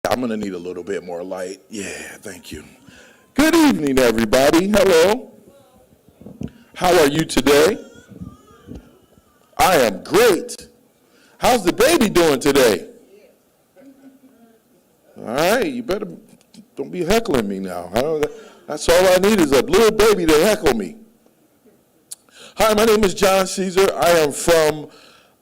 I'm going to need a little bit more light. Yeah, thank you. Good evening, everybody. Hello. How are you today? I am great. How's the baby doing today? All right, you better don't be heckling me now. That's all I need is a little baby to heckle me. Hi, my name is John Caesar. I am from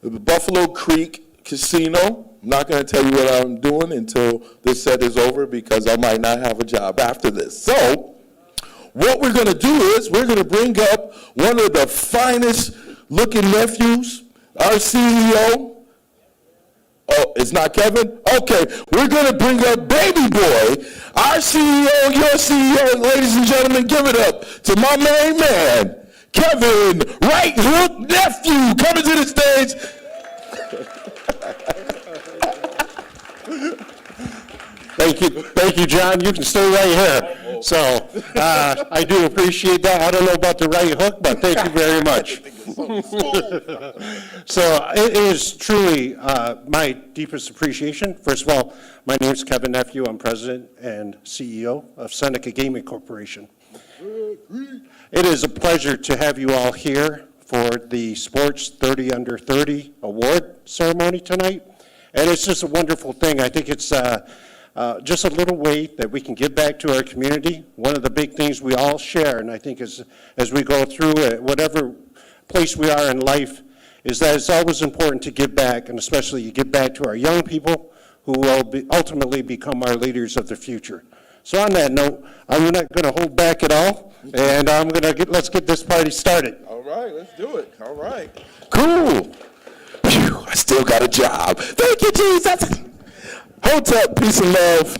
the Buffalo Creek Casino. I'm not going to tell you what I'm doing until this set is over because I might not have a job after this. So, what we're going to do is we're going to bring up one of the finest looking nephews, our CEO. Oh, it's not Kevin? Okay, we're going to bring up Baby Boy, our CEO, your CEO. Ladies and gentlemen, give it up to my main man, Kevin Right Hook Nephew, coming to the stage. Thank you, John. You can stay right here. So I do appreciate that. I don't know about the right hook, but thank you very much. So it is truly my deepest appreciation. First of all, my name is Kevin Nephew. I'm president and CEO of Seneca Gaming Corporation. It is a pleasure to have you all here for the Sports 30 Under 30 award ceremony tonight. And it's just a wonderful thing. I think it's just a little way that we can give back to our community. One of the big things we all share, and I think as we go through it, whatever place we are in life, is that it's always important to give back, and especially you give back to our young people who will ultimately become our leaders of the future. So on that note, I'm not going to hold back at all, and let's get this party started. All right, let's do it. All right. Cool. Phew, I still got a job. Thank you, Jesus. Hotep, peace and love.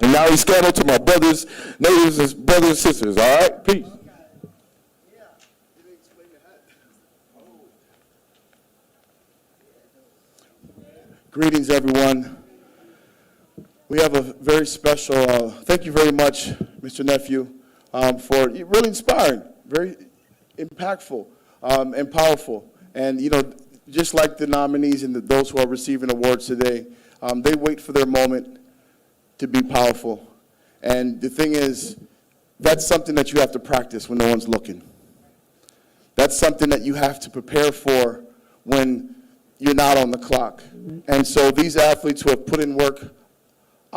And now he's scattered to my brothers, neighbors, and brothers and sisters. All right? Peace. Greetings, everyone. We have a very special, thank you very much, Mr. Nephew, for really inspiring, very impactful, and powerful. And, just like the nominees and those who are receiving awards today, they wait for their moment to be powerful. And the thing is, that's something that you have to practice when no one's looking. That's something that you have to prepare for when you're not on the clock. And so these athletes who have put in work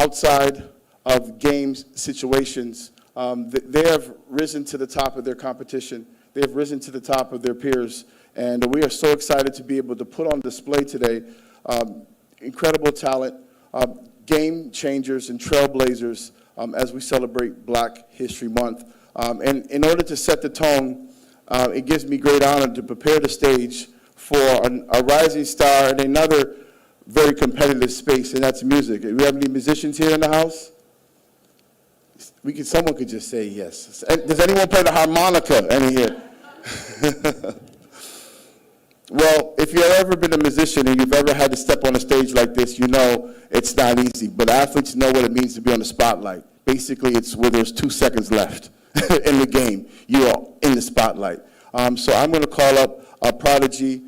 outside of games situations, they have risen to the top of their competition. They have risen to the top of their peers. And we are so excited to be able to put on display today incredible talent, game changers and trailblazers as we celebrate Black History Month. And in order to set the tone, it gives me great honor to prepare the stage for a rising star in another very competitive space, and that's music. Do we have any musicians here in the house? Someone could just say yes. Does anyone play the harmonica? Any here? Well, if you've ever been a musician and you've ever had to step on a stage like this, you know it's not easy. But athletes know what it means to be on the spotlight. Basically, it's where there's 2 seconds left in the game. You are in the spotlight. So I'm going to call up a prodigy,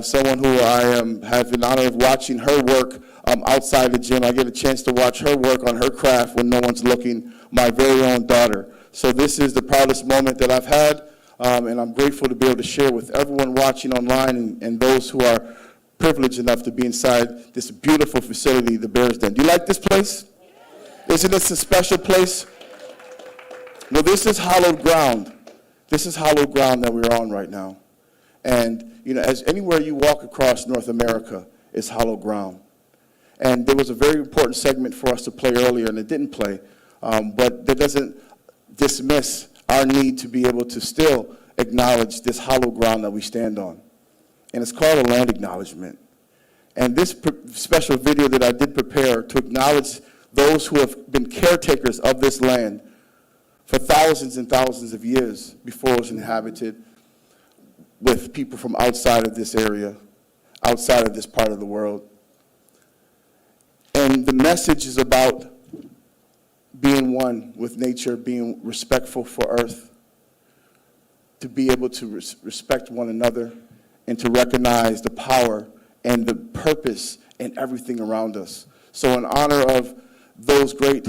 someone who have the honor of watching her work outside the gym. I get a chance to watch her work on her craft when no one's looking, my very own daughter. So this is the proudest moment that I've had. And I'm grateful to be able to share with everyone watching online and those who are privileged enough to be inside this beautiful facility, the Bears Den. Do you like this place? Isn't this a special place? No, this is hallowed ground. This is hallowed ground that we're on right now. And, as anywhere you walk across North America is hallowed ground. And there was a very important segment for us to play earlier, and it didn't play. But that doesn't dismiss our need to be able to still acknowledge this hollow ground that we stand on. And it's called a land acknowledgement. And this special video that I did prepare to acknowledge those who have been caretakers of this land for thousands and thousands of years before it was inhabited with people from outside of this area, outside of this part of the world. And the message is about being one with nature, being respectful for earth, to be able to respect one another, and to recognize the power and the purpose in everything around us. So in honor of those great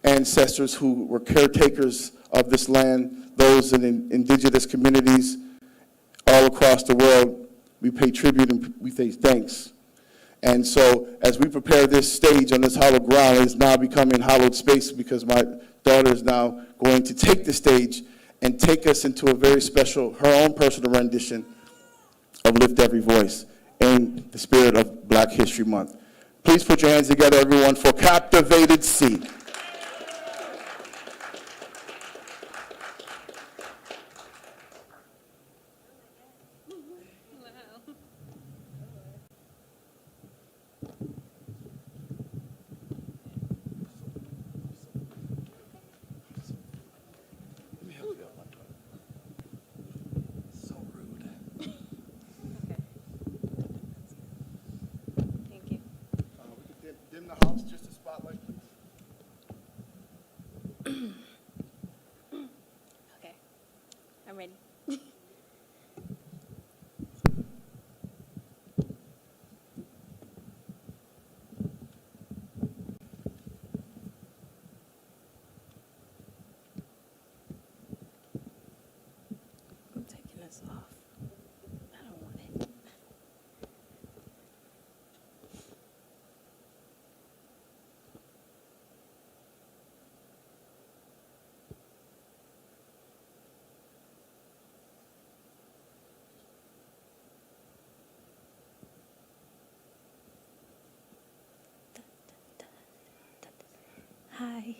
ancestors who were caretakers of this land, those in indigenous communities all across the world. We pay tribute and we say thanks. And so as we prepare this stage on this hallowed ground, it's now becoming hallowed space because my daughter is now going to take the stage and take us into a very special, her own personal rendition of Lift Every Voice in the spirit of Black History Month. Please put your hands together, everyone, for Captivated C. Thank you. We can dim the house, just a spotlight, please. Okay. I'm ready. I'm taking this off. I don't want it. Hi.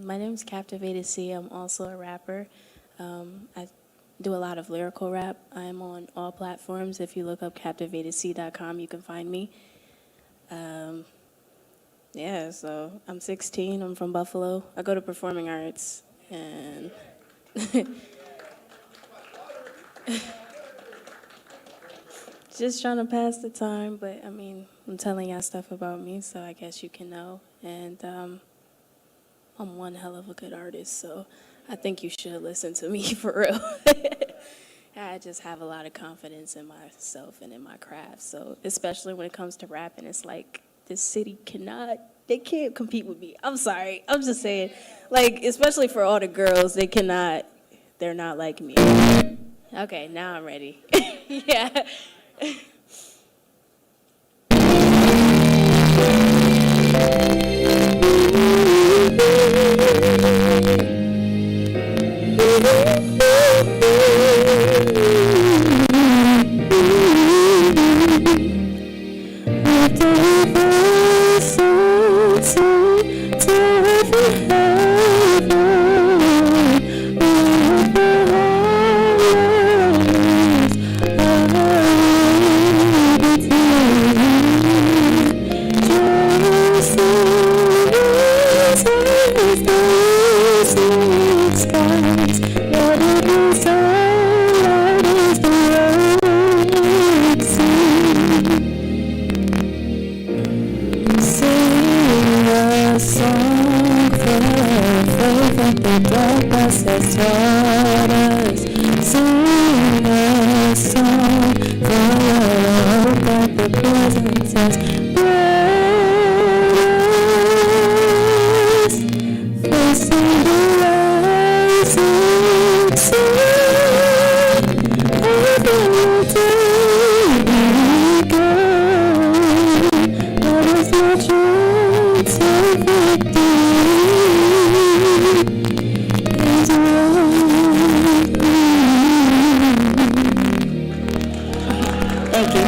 My name is Captivated C. I'm also a rapper. I do a lot of lyrical rap. I'm on all platforms. If you look up captivatedc.com, you can find me. Yeah, so I'm 16. I'm from Buffalo. I go to performing arts, and just trying to pass the time. But I mean, I'm telling y'all stuff about me, so I guess you can know. And I'm one hell of a good artist, so I think you should listen to me for real. I just have a lot of confidence in myself and in my craft. So especially when it comes to rapping, it's like this city they can't compete with me. I'm sorry. I'm just saying, like, especially for all the girls, they're not like me. Okay, now I'm ready. Yeah. Has taught us. Sing a song for hope that the presence has brought us. Facing the rising sun of the day we go. Let us not chance of victory. Thank you.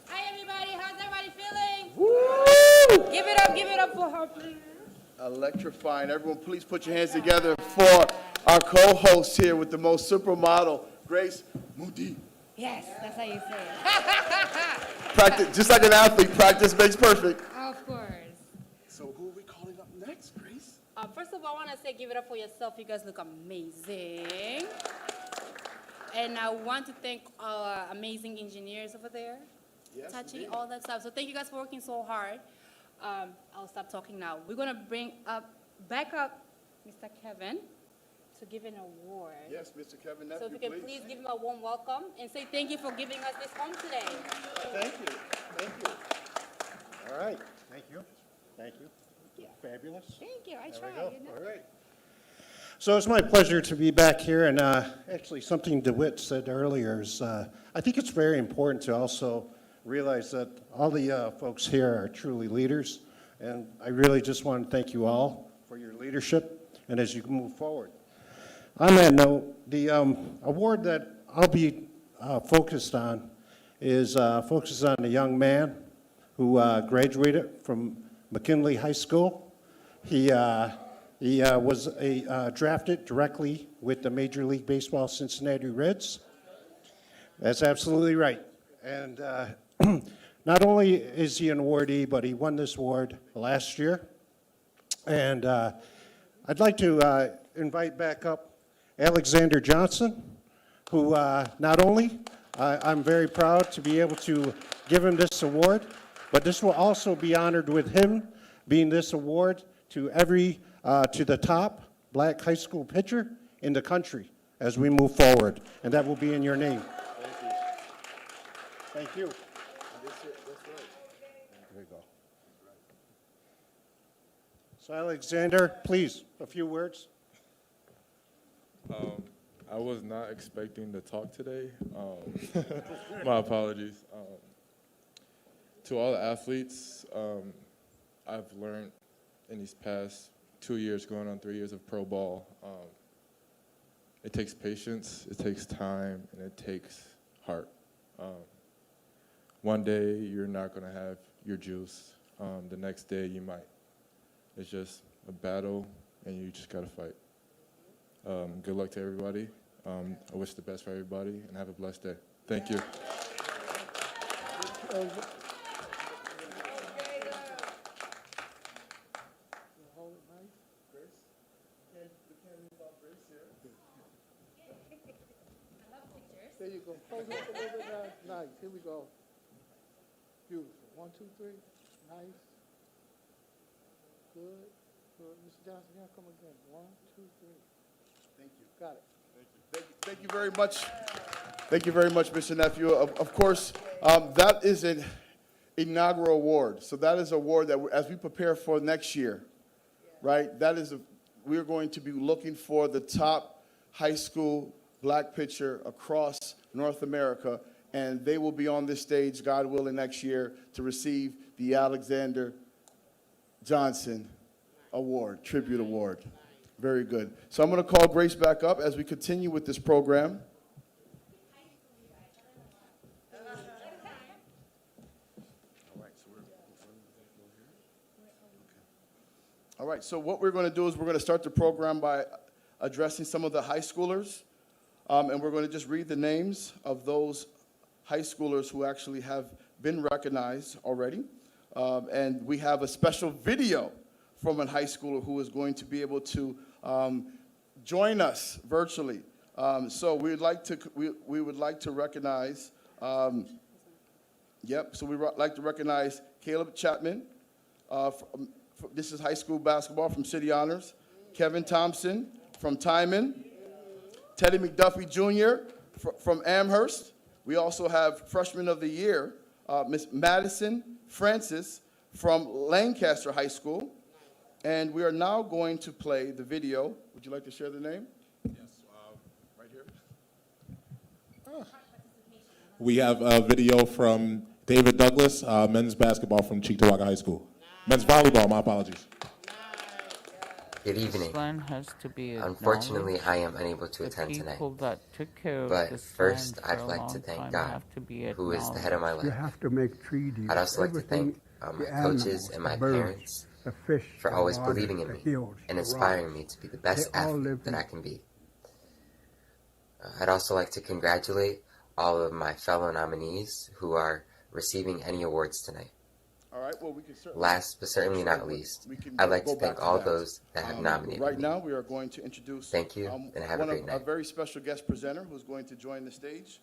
Hi everybody, how's everybody feeling? Give it up for her, please. Electrifying. Everyone, please put your hands together for our co-host here with the most supermodel, Grace Moody. Yes, that's how you say it. Practice, just like an athlete, practice makes perfect. Of course. So who are we calling up next, Grace? First of all, I want to say give it up for yourself. You guys look amazing. And I want to thank our amazing engineers over there, Yes, touching indeed. all that stuff. So thank you guys for working so hard. I'll stop talking now. We're going to bring back up Mr. Kevin to give an award. Yes, Mr. Kevin So if you can please give him a warm welcome and say thank you for giving us this home today. Thank you, thank you. All right, thank you, thank you. Fabulous. Thank you. I There tried. we go, You know? all right. So it's my pleasure to be back here, and actually something DeWitt said earlier is, I think it's very important to also realize that all the folks here are truly leaders, and I really just want to thank you all for your leadership, and as you move forward. On that note, the award that I'll be focused on is focuses on a young man who graduated from McKinley High School. He was drafted directly with the Major League Baseball Cincinnati Reds. That's absolutely right. And not only is he an awardee, but he won this award last year. And I'd like to invite back up Alexander Johnson, who not only I'm very proud to be able to give him this award, but this will also be honored with him being this award to to the top black high school pitcher in the country as we move forward, and that will be in your name. Thank you. Thank you. There we go. So Alexander, please, a few words. I was not expecting to talk today. My apologies. To all the athletes, I've learned in these past 2 years, going on 3 years of pro ball, it takes patience, it takes time, and it takes heart. One day you're not going to have your juice. The next day you might. It's just a battle, and you just got to fight. Good luck to everybody. I wish the best for everybody, and have a blessed day. Thank you. There you go. Hold it a little bit nice. Here we go. Beautiful. 1, 2, 3. Nice. Good. Good. Mr. Johnson, here come again. 1, 2, 3. Thank you. Got it. Thank you very much. Thank you very much, Mr. Nephew. Of course, that is an inaugural award. So that is an award that, as we prepare for next year, right, we're going to be looking for the top high school black pitcher across North America, and they will be on this stage, God willing, next year to receive the Alexander Johnson Award, Tribute Award. Very good. So I'm going to call Grace back up as we continue with this program. All right, so what we're going to do is we're going to start the program by addressing some of the high schoolers, and we're going to just read the names of those high schoolers who actually have been recognized already. And we have a special video from a high schooler who is going to be able to join us virtually. So we would like to recognize, so we would like to recognize Caleb Chapman. This is high school basketball from City Honors. Kevin Thompson from Timon. Teddy McDuffie Jr. From Amherst. We also have Freshman of the Year, Miss Madison Francis from Lancaster High School. And we are now going to play the video. Would you like to share the name? Yes, right here. We have a video from David Douglas, men's basketball from Cheektowaga High School. Men's volleyball, my apologies. Good evening. Land has to be Unfortunately, acknowledged. I am unable to The attend tonight. people that took care of But this first, land for I'd a like long to thank time God, have to be who is the head of my acknowledged. You life. have to make treaties. I'd also like to Everything, thank the my animals, coaches and my the birds, parents the fish, for the always water, believing in the me hills, and the inspiring rocks. me to be the best They all athlete live that in- I can be. I'd also like to congratulate all of my fellow nominees who are receiving any awards tonight. All right, well, we can certainly. Last but certainly not least, We can I'd like go to thank back all that. those that have nominated Right me. now, we are going to introduce. Thank you, and have a great One of night. a very special guest presenter who's going to join the stage.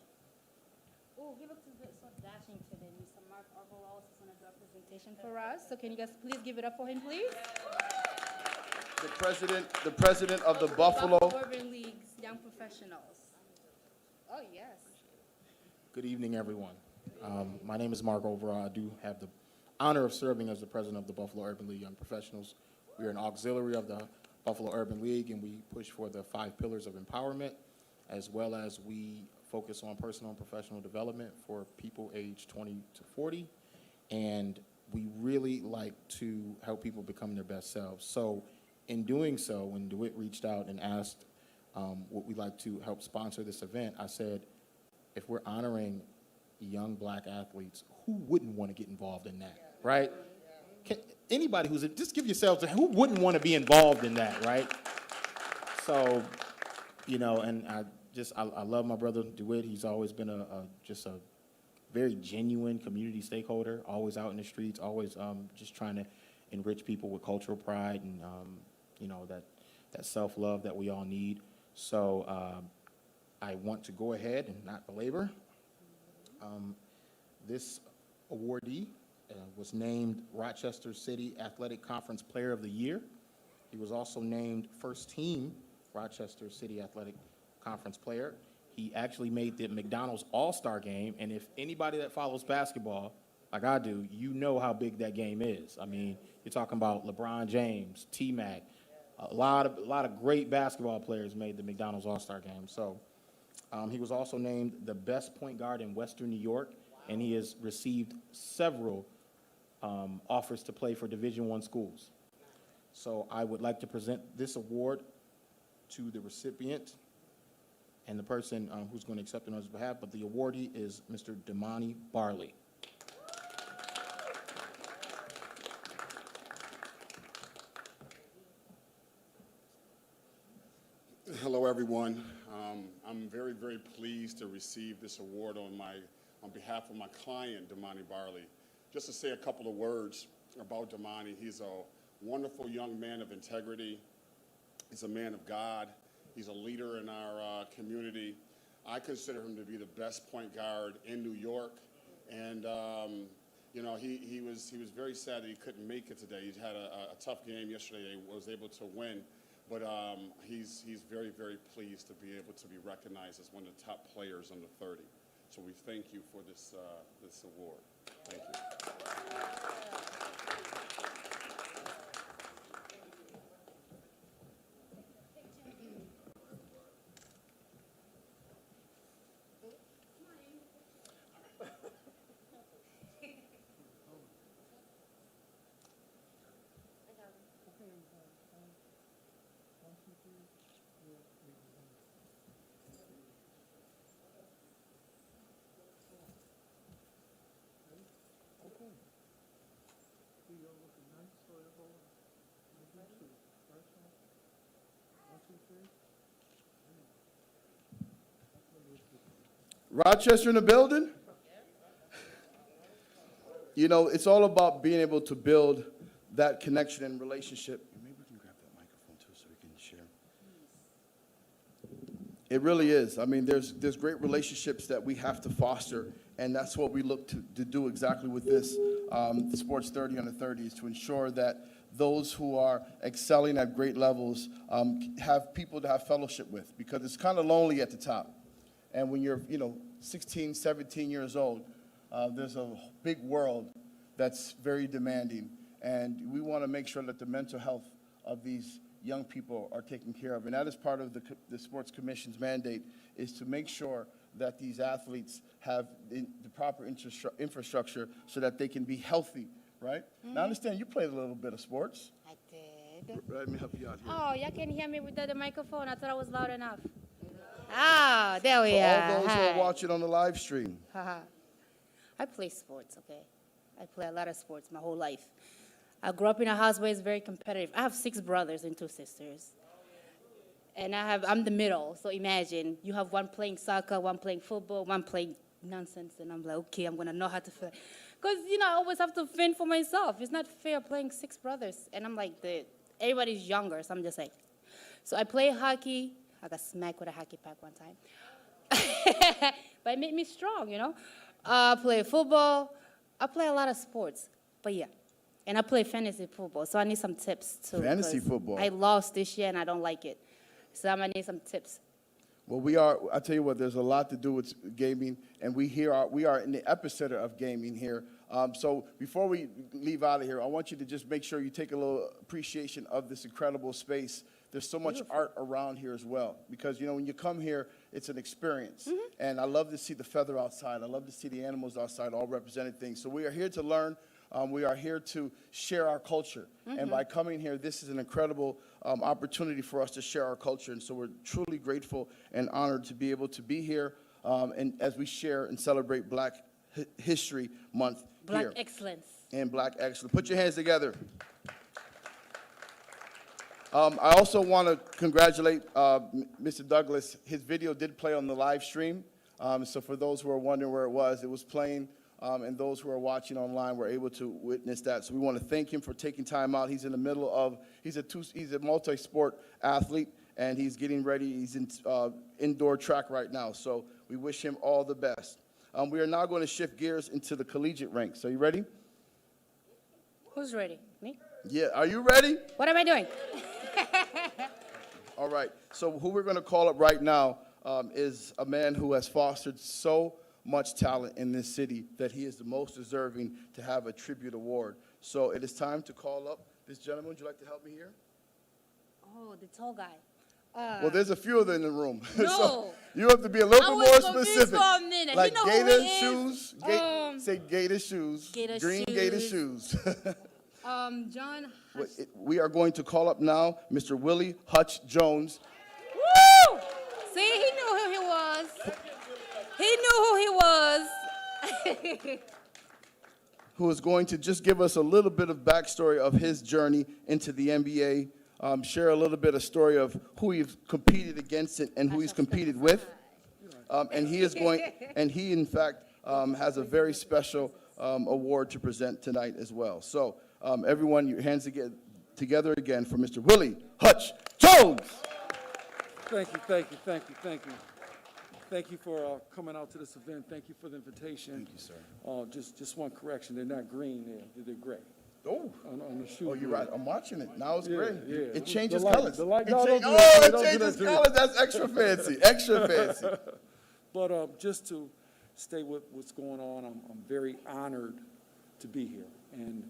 Oh, give it to the so dashing today. Mr. Mark Arbolos is going to do a presentation for us. So can you guys please give it up for him, please? The president of the Buffalo. Urban League's Young Professionals. Oh, yes. Good evening, everyone. My name is Mark Overall. I do have the honor of serving as the president of the Buffalo Urban League Young Professionals. We are an auxiliary of the Buffalo Urban League, and we push for the 5 pillars of empowerment, as well as we focus on personal and professional development for people aged 20 to 40, and we really like to help people become their best selves. So in doing so, when DeWitt reached out and asked would we like to help sponsor this event, I said, if we're honoring young black athletes, who wouldn't want to get involved in that, right? Anybody who's, just give yourselves, who wouldn't want to be involved in that, right? So, you know, and I love my brother DeWitt. He's always been just a very genuine community stakeholder, always out in the streets, always just trying to enrich people with cultural pride and, you know, that self-love that we all need. So I want to go ahead and not belabor. This awardee was named Rochester City Athletic Conference Player of the Year. He was also named First Team Rochester City Athletic Conference Player. He actually made the McDonald's All-Star Game, and if anybody that follows basketball, like I do, you know how big that game is. I mean, you're talking about LeBron James, T-Mac, a lot of great basketball players made the McDonald's All-Star Game. So he was also named the best point guard in Western New York, and he has received several offers to play for Division I schools. So I would like to present this award to the recipient and the person who's going to accept it on his behalf, but the awardee is Mr. Damani Barley. Hello, everyone. I'm very, very pleased to receive this award on behalf of my client, Damani Barley. Just to say a couple of words about Damani, he's a wonderful young man of integrity. He's a man of God. He's a leader in our community. I consider him to be the best point guard in New York. And, you know, he was very sad that he couldn't make it today. He had a tough game yesterday. He was able to win. But he's very, very pleased to be able to be recognized as one of the top players under 30. So we thank you for this award. Thank you. Rochester in the building? You know, it's all about being able to build that connection and relationship. Maybe we can grab that microphone too so we can share. It really is. I mean, there's great relationships that we have to foster, and that's what we look to do exactly with this Sports 30 under 30, is to ensure that those who are excelling at great levels have people to have fellowship with, because it's kind of lonely at the top. And when you're, 16, 17 years old, there's a big world that's very demanding. And we want to make sure that the mental health of these young people are taken care of. And that is part of the Sports Commission's mandate, is to make sure that these athletes have the proper infrastructure so that they can be healthy, right? Mm-hmm. Now, I understand you played a little bit of sports. I did. Let me help you out here. Oh, y'all can hear me without the microphone. I thought I was loud enough. Ah, there we are. For all those who are watching on the live stream. I play sports, okay? I play a lot of sports my whole life. I grew up in a house where it's very competitive. I have 6 brothers and 2 sisters. And I'm the middle, so imagine, you have one playing soccer, one playing football, one playing nonsense, and I'm like, okay, I'm going to know how to play. Because, I always have to fend for myself. It's not fair playing 6 brothers. And I'm like, everybody's younger, so I'm just like. So I play hockey. I got smacked with a hockey puck one time. But it made me strong, I play football. I play a lot of sports. But yeah. And I play fantasy football, so I need some tips too. Fantasy 'cause football. I lost this year and I don't like it. So I'm gonna need some tips. Well, I tell you what, there's a lot to do with gaming, and we are in the epicenter of gaming here. So before we leave out of here, I want you to just make sure you take a little appreciation of this incredible space. There's so much art around here as well, because, when you come here, it's an experience. And I love to see the feather outside. I love to see the animals outside, all representing things. So we are here to learn. We are here to share our culture. And by coming here, this is an incredible opportunity for us to share our culture. And so we're truly grateful and honored to be able to be here and as we share and celebrate Black History Month Black here. excellence. And Black excellence. Put your hands together. I also want to congratulate Mr. Douglas. His video did play on the live stream. So for those who are wondering where it was playing. And those who are watching online were able to witness that. So we want to thank him for taking time out. He's in the middle of, he's a multi-sport athlete, and he's getting ready. He's in indoor track right now. So we wish him all the best. We are now going to shift gears into the collegiate ranks. Are you ready? Who's ready? Me? Yeah, are you ready? What am I doing? All right. So who we're going to call up right now is a man who has fostered so much talent in this city that he is the most deserving to have a tribute award. So it is time to call up this gentleman. Would you like to help me here? Oh, the tall guy. Well, there's a few of them in the room. No. So you have to be a little I bit was more confused specific. for a minute. Like You know who gator he is? shoes. Say gator shoes. Gator Green shoes. gator shoes. John. We are going to call up now Mr. Willie Hutch Jones. Woo! See, he knew who he was. He knew who he was. Who is going to just give us a little bit of backstory of his journey into the NBA, share a little bit of story of who he's competed against and who he's competed with. And he in fact has a very special award to present tonight as well. So everyone, your hands together again for Mr. Willie Hutch Jones. Thank you, thank you, thank you, thank you. Thank you for coming out to this event. Thank you for the invitation. Thank you, sir. Just one correction, they're not green there, they're gray. Oh, On the shoe. oh, you're right. I'm watching it. Now it's Yeah, gray. yeah. It changes The light- colors. the light- It no, don't do oh, that. it Don't do changes that to me. colors. That's extra fancy. Extra fancy. But just to stay with what's going on, I'm very honored to be here. And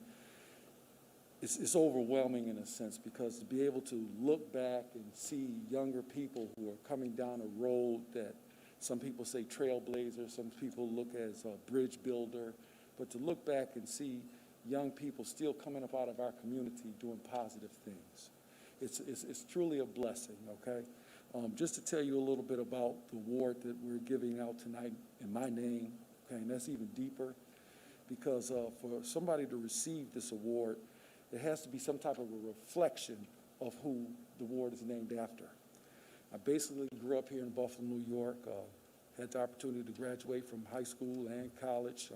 it's overwhelming in a sense, because to be able to look back and see younger people who are coming down a road that some people say trailblazer, some people look as a bridge builder, but to look back and see young people still coming up out of our community doing positive things. It's truly a blessing, okay? Just to tell you a little bit about the award that we're giving out tonight in my name, okay, and that's even deeper, because for somebody to receive this award, there has to be some type of a reflection of who the award is named after. I basically grew up here in Buffalo, New York, had the opportunity to graduate from high school and college,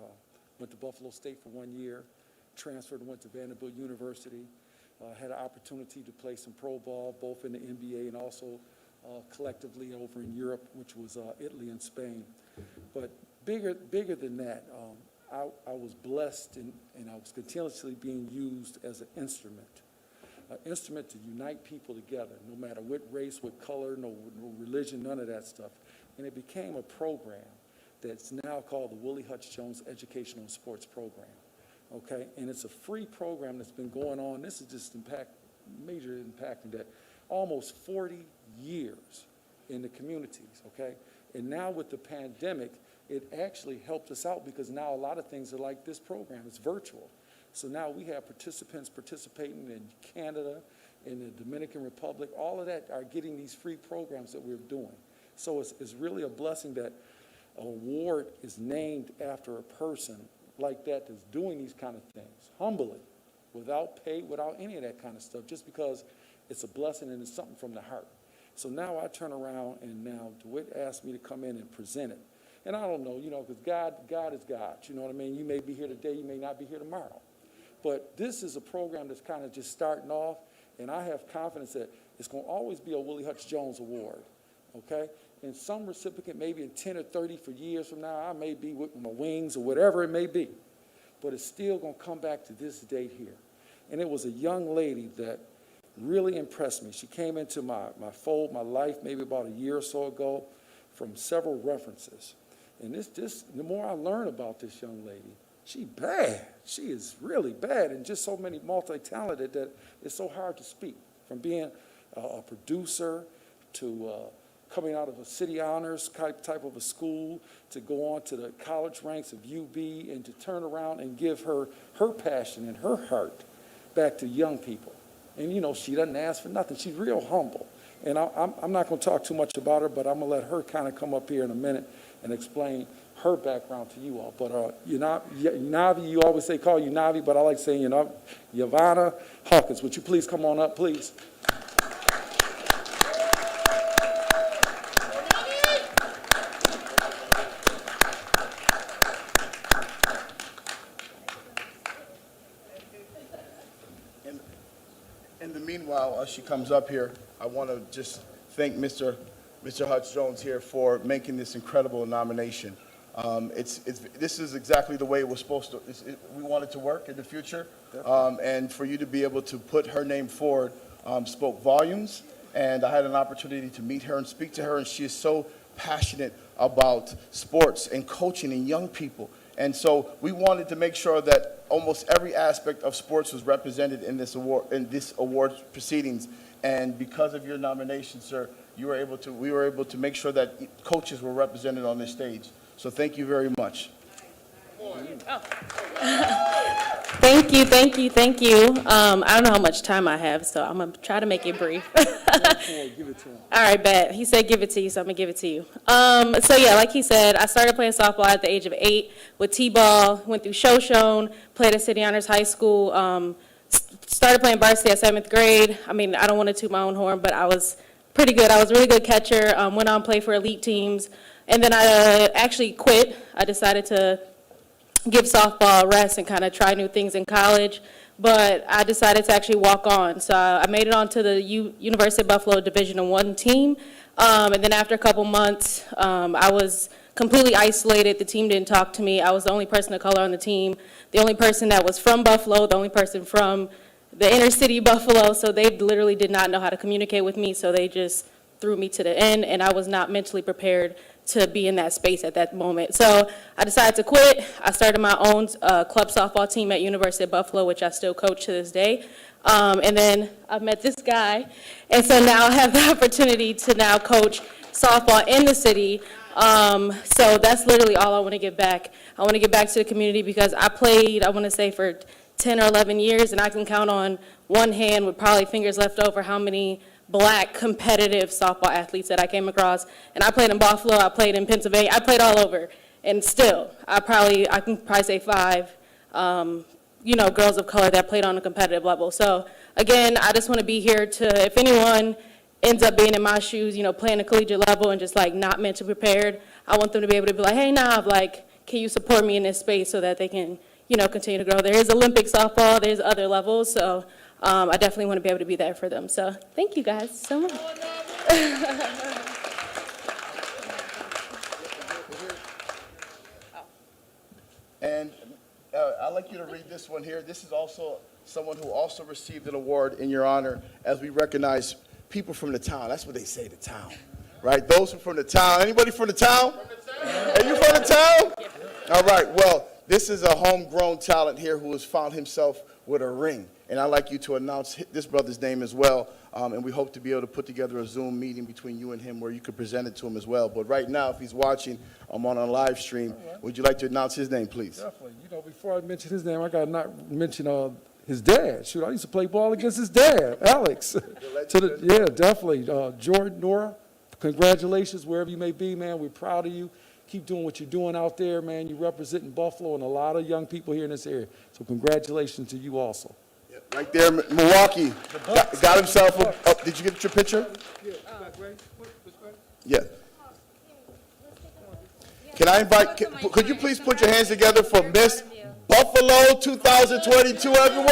went to Buffalo State for 1 year, transferred and went to Vanderbilt University, had an opportunity to play some pro ball, both in the NBA and also collectively over in Europe, which was Italy and Spain. But bigger than that, I was blessed and I was continuously being used as an instrument to unite people together, no matter what race, what color, no religion, none of that stuff. And it became a program that's now called the Willie Hutch Jones Educational and Sports Program, okay? And it's a free program that's been going on. This is just major impacting that almost 40 years in the communities, okay? And now with the pandemic, it actually helped us out, because now a lot of things are like this program. It's virtual. So now we have participants participating in Canada, in the Dominican Republic. All of that are getting these free programs that we're doing. So it's really a blessing that an award is named after a person like that that's doing these kind of things, humbly, without pay, without any of that kind of stuff, just because it's a blessing and it's something from the heart. So now I turn around and now DeWitt asked me to come in and present it. And I don't know, because God is God, you know what I mean? You may be here today, you may not be here tomorrow. But this is a program that's kind of just starting off, and I have confidence that it's going to always be a Willie Hutch Jones Award, okay? And some recipient, maybe in 10 or 30 for years from now, I may be with my wings or whatever it may be. but it's still going to come back to this date here. And it was a young lady that really impressed me. She came into my fold, my life, maybe about a year or so ago, from several references. And the more I learn about this young lady, she bad. She is really bad, and just so many multi-talented that it's so hard to speak. From being a producer to coming out of a city honors type of a school, to go on to the college ranks of UB, and to turn around and give her passion and her heart back to young people. And, you know, she doesn't ask for nothing. She's real humble. And I'm not going to talk too much about her, but I'm going to let her kind of come up here in a minute and explain her background to you all. But Navi, you always say call you Navi, but I like saying Yavana Hawkins. Would you please come on up, please? In the meanwhile, as she comes up here, I want to just thank Mr. Hutch Jones here for making this incredible nomination. This is exactly the way it was supposed to. We want it to work in the future, and for you to be able to put her name forward spoke volumes. And I had an opportunity to meet her and speak to her, and she is so passionate about sports and coaching and young people. And so we wanted to make sure that almost every aspect of sports was represented in this award proceedings. And because of your nomination, sir, we were able to make sure that coaches were represented on this stage. So thank you very much. Thank you. I don't know how much time I have, so I'm going to try to make it brief. Give it to him. All right, bet. He said give it to you, so I'm going to give it to you. So yeah, like he said, I started playing softball at the age of 8 with T-ball, went through Shoshone, played at City Honors High School, started playing varsity at 7th grade. I mean, I don't want to toot my own horn, but I was pretty good. I was a really good catcher, went on to play for elite teams, and then I actually quit. I decided to give softball a rest and kind of try new things in college, but I decided to actually walk on. So I made it onto the University of Buffalo Division I team, and then after a couple months, I was completely isolated. The team didn't talk to me. I was the only person of color on the team, the only person that was from Buffalo, the only person from the inner city Buffalo, so they literally did not know how to communicate with me, so they just threw me to the end, and I was not mentally prepared to be in that space at that moment. So I decided to quit. I started my own club softball team at University of Buffalo, which I still coach to this day. And then I met this guy, and so now I have the opportunity to now coach softball in the city. So that's literally all I want to give back. I want to give back to the community because I played, I want to say, for 10 or 11 years, and I can count on one hand with probably fingers left over how many Black competitive softball athletes that I came across. And I played in Buffalo, I played in Pennsylvania, I played all over. And still, I can probably say 5, girls of color that played on a competitive level. So again, I just want to be here to, if anyone ends up being in my shoes, playing a collegiate level and just like not mentally prepared, I want them to be able to be like, hey, Nav, can you support me in this space so that they can, continue to grow. There is Olympic softball, there's other levels, so I definitely want to be able to be there for them. So thank you guys so much. And I'd like you to read this one here. This is also someone who also received an award in your honor as we recognize people from the town. That's what they say, the town, right? Those who are from the town. Anybody from the town? Are you from the town? All right, well, this is a homegrown talent here who has found himself with a ring. And I'd like you to announce this brother's name as well. And we hope to be able to put together a Zoom meeting between you and him where you could present it to him as well. But right now, if he's watching, I'm on a live stream. Would you like to announce his name, please? Definitely. Before I mention his name, I got to not mention his dad. Shoot, I used to play ball against his dad, Alex. Yeah, definitely. Jordan, Nora, congratulations wherever you may be, man. We're proud of you. Keep doing what you're doing out there, man. You're representing Buffalo and a lot of young people here in this area. So congratulations to you also. Right there, Milwaukee. Got himself up. Did you get your picture? Yeah. Can I invite, could you please put your hands together for Miss Buffalo 2022, everyone?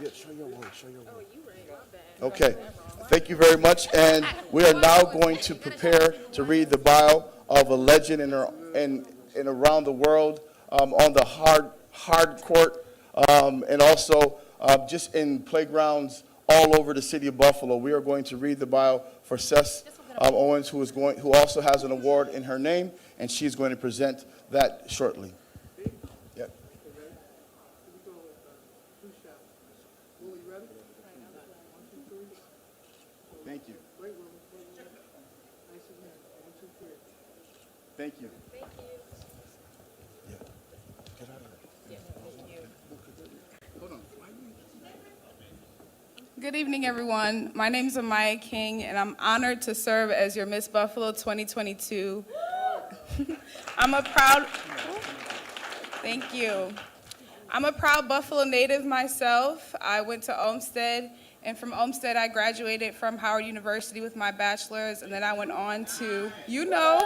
Yeah, show your word, Okay. Thank you very much. And we are now going to prepare to read the bio of a legend in around the world, on the hard court, and also just in playgrounds all over the city of Buffalo. We are going to read the bio for Seth Owens, who also has an award in her name, and she's going to present that shortly. Yep. Thank you. Thank you. Good evening, everyone. My name is Amaya King, and I'm honored to serve as your Miss Buffalo 2022. Thank you. I'm a proud Buffalo native myself. I went to Olmsted, and from Olmsted, I graduated from Howard University with my bachelor's, and then I went on to, you know,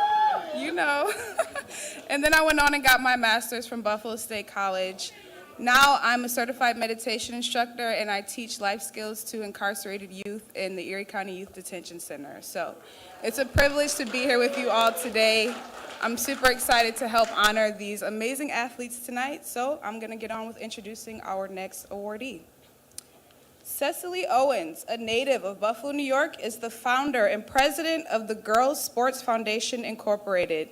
and then I went on and got my master's from Buffalo State College. Now I'm a certified meditation instructor, and I teach life skills to incarcerated youth in the Erie County Youth Detention Center. So it's a privilege to be here with you all today. I'm super excited to help honor these amazing athletes tonight, so I'm going to get on with introducing our next awardee. Cecily Owens, a native of Buffalo, New York, is the founder and president of the Girls Sports Foundation, Incorporated.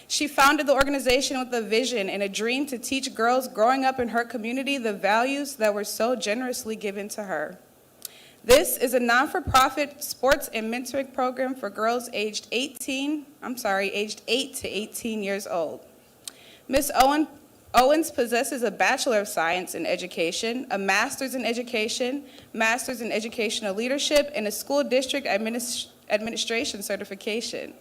She founded the organization with a vision and a dream to teach girls growing up in her community the values that were so generously given to her. This is a non-for-profit sports and mentoring program for girls aged 8 to 18 years old. Ms. Owens possesses a Bachelor of Science in Education, a Master's in Education, Master's in Educational Leadership, and a School District Administration certification.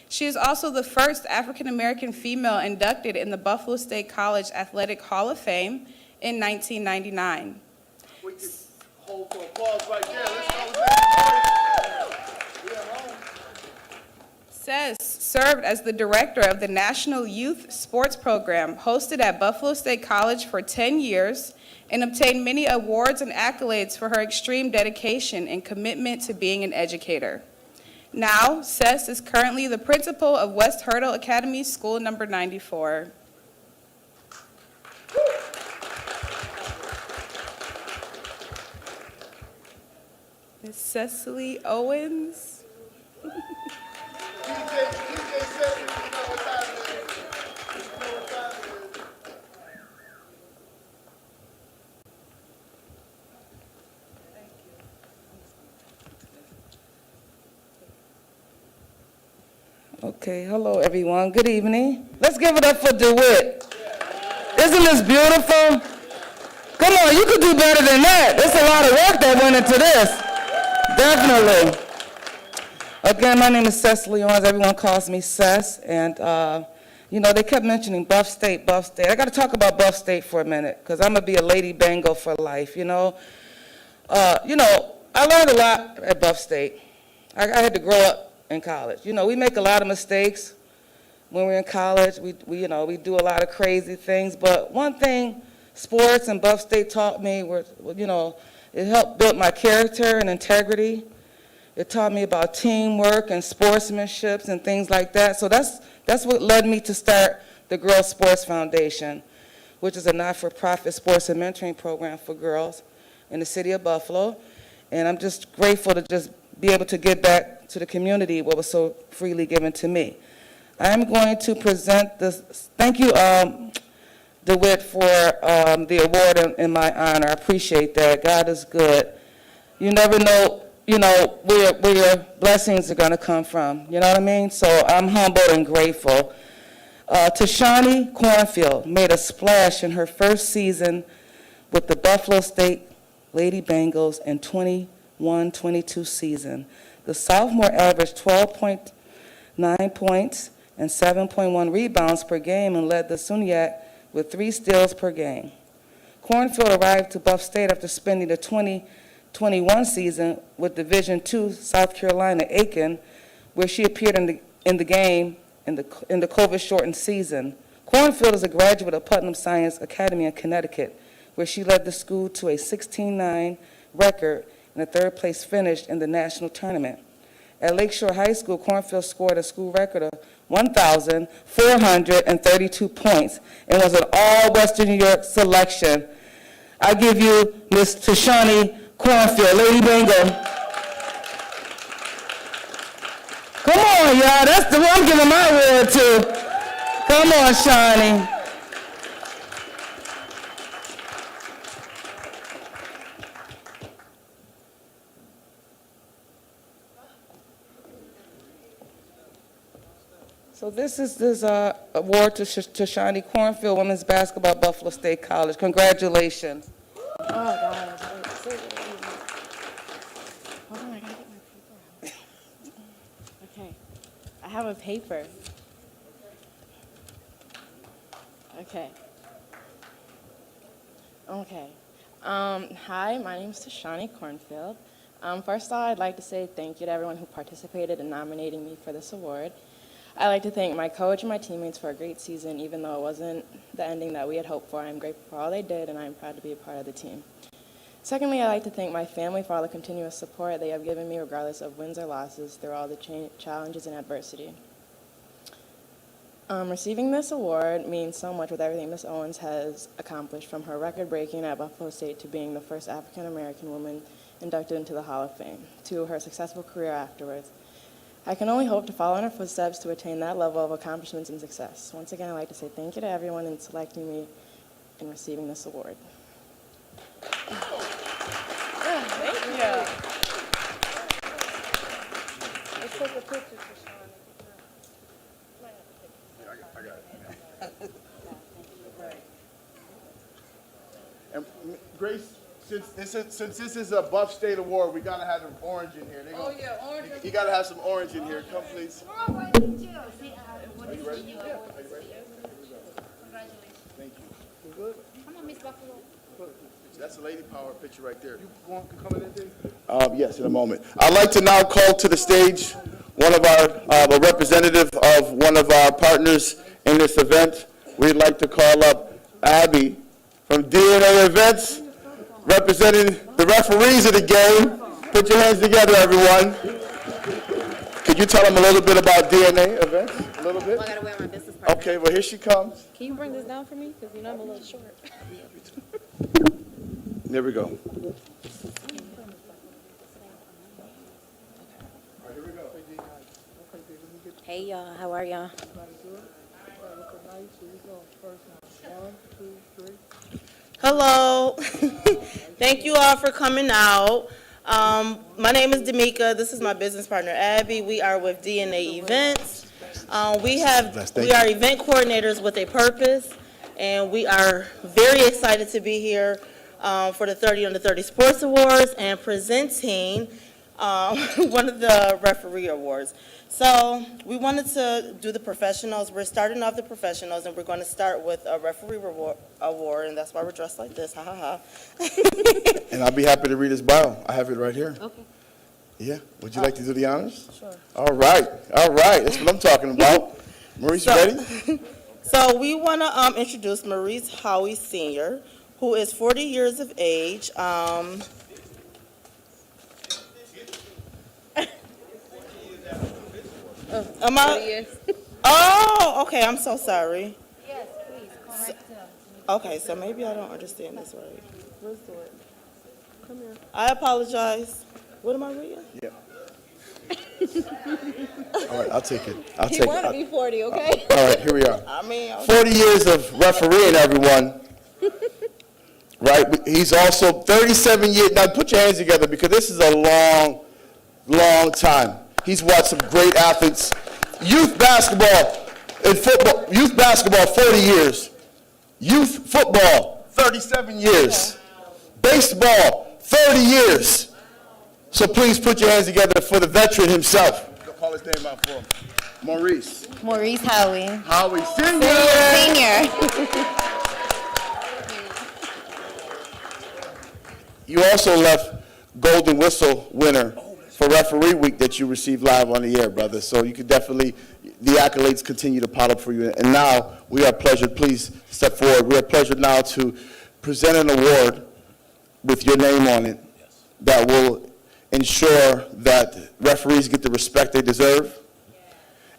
She is also the first African-American female inducted in the Buffalo State College Athletic Hall of Fame in 1999. We can hold for applause right there. Cess served as the director of the National Youth Sports Program, hosted at Buffalo State College for 10 years, and obtained many awards and accolades for her extreme dedication and commitment to being an educator. Now, Cess is currently the principal of West Hurdle Academy School number 94. Ms. Cecily Owens. Okay, hello everyone, good evening. Let's give it up for DeWitt. Isn't this beautiful? Come on, you could do better than that. There's a lot of work that went into this. Definitely. Again, my name is Cecily Owens. Everyone calls me Cess. And, they kept mentioning Buff State. I got to talk about Buff State for a minute because I'm going to be a Lady Bengal for life, I learned a lot at Buff State. I had to grow up in college. We make a lot of mistakes when we're in college. We do a lot of crazy things. But one thing sports and Buff State taught me it helped build my character and integrity. It taught me about teamwork and sportsmanship and things like that. So that's what led me to start the Girls Sports Foundation, which is a not-for-profit sports and mentoring program for girls in the city of Buffalo. And I'm just grateful to just be able to give back to the community what was so freely given to me. I'm going to present this. Thank you, DeWitt, for the award in my honor. I appreciate that. God is good. You never know, where your blessings are going to come from. You know what I mean? So I'm humbled and grateful. Tashani Cornfield made a splash in her first season with the Buffalo State Lady Bengals in 21-22 season. The sophomore averaged 12.9 points and 7.1 rebounds per game and led the SUNYAC with 3 steals per game. Cornfield arrived to Buff State after spending the 2021 season with Division II South Carolina Aiken, where she appeared in the game in the COVID-shortened season. Cornfield is a graduate of Putnam Science Academy in Connecticut, where she led the school to a 16-9 record and a third-place finish in the national tournament. At Lakeshore High School, Cornfield scored a school record of 1,432 points and was an all-Western New York selection. I give you Ms. Tashani Cornfield, Lady Bingo. Come on, y'all, that's the one I'm giving my award to. Come on, Shawnee. So this is this award to Shawnee Cornfield, women's basketball, Buffalo State College. Congratulations. Oh, God. Hold on, I gotta get my paper out. Okay, I have a paper. Okay. Okay. Hi, my name is Tashani Cornfield. First of all, I'd like to say thank you to everyone who participated in nominating me for this award. I'd like to thank my coach and my teammates for a great season, even though it wasn't the ending that we had hoped for. I'm grateful for all they did, and I'm proud to be a part of the team. Secondly, I'd like to thank my family for all the continuous support they have given me, regardless of wins or losses, through all the challenges and adversity. Receiving this award means so much with everything Ms. Owens has accomplished, from her record-breaking at Buffalo State to being the first African-American woman inducted into the Hall of Fame, to her successful career afterwards. I can only hope to follow in her footsteps to attain that level of accomplishments and success. Once again, I'd like to say thank you to everyone in selecting me and receiving this award. Thank you. Let's take a picture for Shawnee. I got it. And Grace, since this is a Buff State Award, we gotta have an orange in here. Oh, yeah, orange. You gotta have some orange in here. Come, please. Are you ready? Yeah. Are you ready? Congratulations. Thank you. Come on, Miss Buffalo. That's a lady power picture right there. You want to come in there, Dave? Yes, in a moment. I'd like to now call to the stage one of our, a representative of one of our partners in this event. We'd like to call up Abby from DNA Events, representing the referees of the game. Put your hands together, everyone. Could you tell them a little bit about DNA Events? A little bit? I gotta wear my business card. Okay, well, here she comes. Can you bring this down for me? Because you know I'm a little short. There we go. Hey y'all, how are y'all? Hello. Thank you all for coming out. My name is Damika. This is my business partner, Abby. We are with DNA Events. We are event coordinators with a purpose, and we are very excited to be here for the 30 Under 30 Sports Awards and presenting one of the referee awards. So we wanted to do the professionals. We're starting off the professionals, and we're going to start with a referee award, and that's why we're dressed like this. Ha ha ha. And I'll be happy to read his bio. I have it right here. Okay. Yeah. Would you like to do the honors? Sure. All right. All right. That's what I'm talking about. Maurice, you ready? So we want to introduce Maurice Howie Sr., who is 40 years of age. Am I? Oh, okay. I'm so sorry. Yes, please, correct. Okay, so maybe I don't understand this right. Let's do it. Come here. I apologize. What am I reading? Yeah. All right, I'll take it. I'll He take wanted it. to be 40, okay? All right, here we are. I mean, 40 years of refereeing, everyone. Right? He's also 37 years. Now, put your hands together because this is a long, long time. He's watched some great athletes. Youth basketball and football. Youth basketball, 40 years. Youth football, 37 years. Baseball, 30 years. So please put your hands together for the veteran himself. Call his name out for him. Maurice. Maurice Howie. Howie Sr. Senior. You also left Golden Whistle winner for Referee Week that you received live on the air, brother. So you could definitely, the accolades continue to pile up for you. And now we are pleasured, please step forward. We are pleasured now to present an award with your name on it that will ensure that referees get the respect they deserve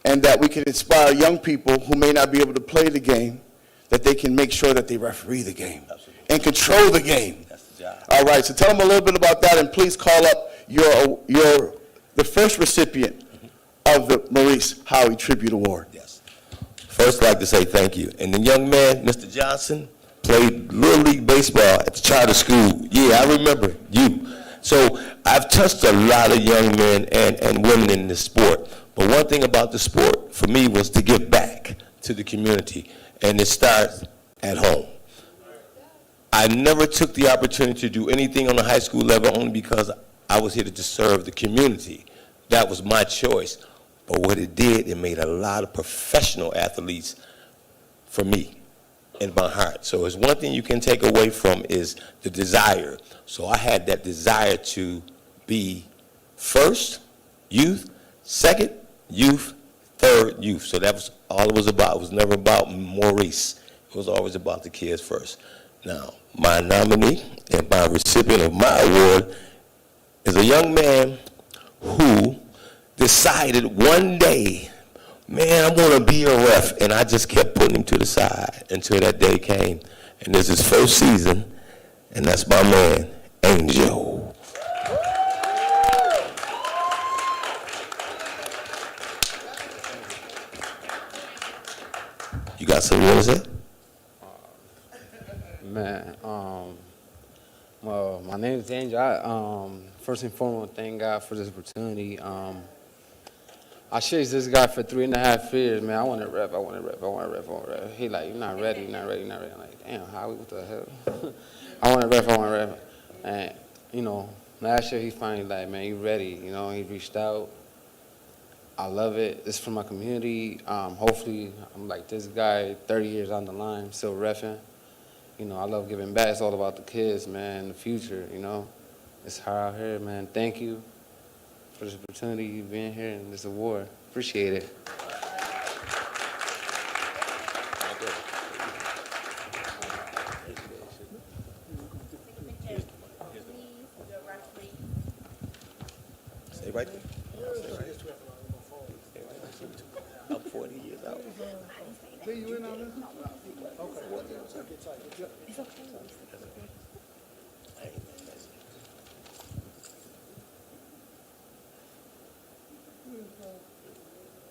and that we can inspire young people who may not be able to play the game, that they can make sure that they referee the game and control the game. All right, so tell them a little bit about that, and please call up the first recipient of the Maurice Howie Tribute Award. First, I'd like to say thank you. And the young man, Mr. Johnson, played Little League Baseball at the charter school. Yeah, I remember you. So I've touched a lot of young men and women in this sport. But one thing about the sport, for me, was to give back to the community. And it starts at home. I never took the opportunity to do anything on the high school level only because I was here to just serve the community. That was my choice. But what it did, it made a lot of professional athletes for me in my heart. So it's one thing you can take away from is the desire. So I had that desire to be first, youth, second, youth, third, youth. So that was all it was about. It was never about Maurice. It was always about the kids first. Now, my nominee and my recipient of my award is a young man who decided one day, man, I want to be a ref, and I just kept putting him to the side until that day came. And this is his first season, and that's my man, Angel. You got something you want to say? Man, well, my name is Angel. First and foremost, thank God for this opportunity. I chased this guy for 3.5 years, man. I want to rep. He like, you're not ready. I'm like, damn, Howie, what the hell? I want to rep. And, you know, last year he finally like, man, you ready? You know, he reached out. I love it. It's for my community. Hopefully, I'm like this guy 30 years down the line, still reffing. You know, I love giving back. It's all about the kids, man, the future, you know. It's hard out here, man. Thank you for this opportunity, you being here, and this award. Appreciate it. Stay right there. I'm 40 years out. Are you in on this? Okay. It's okay.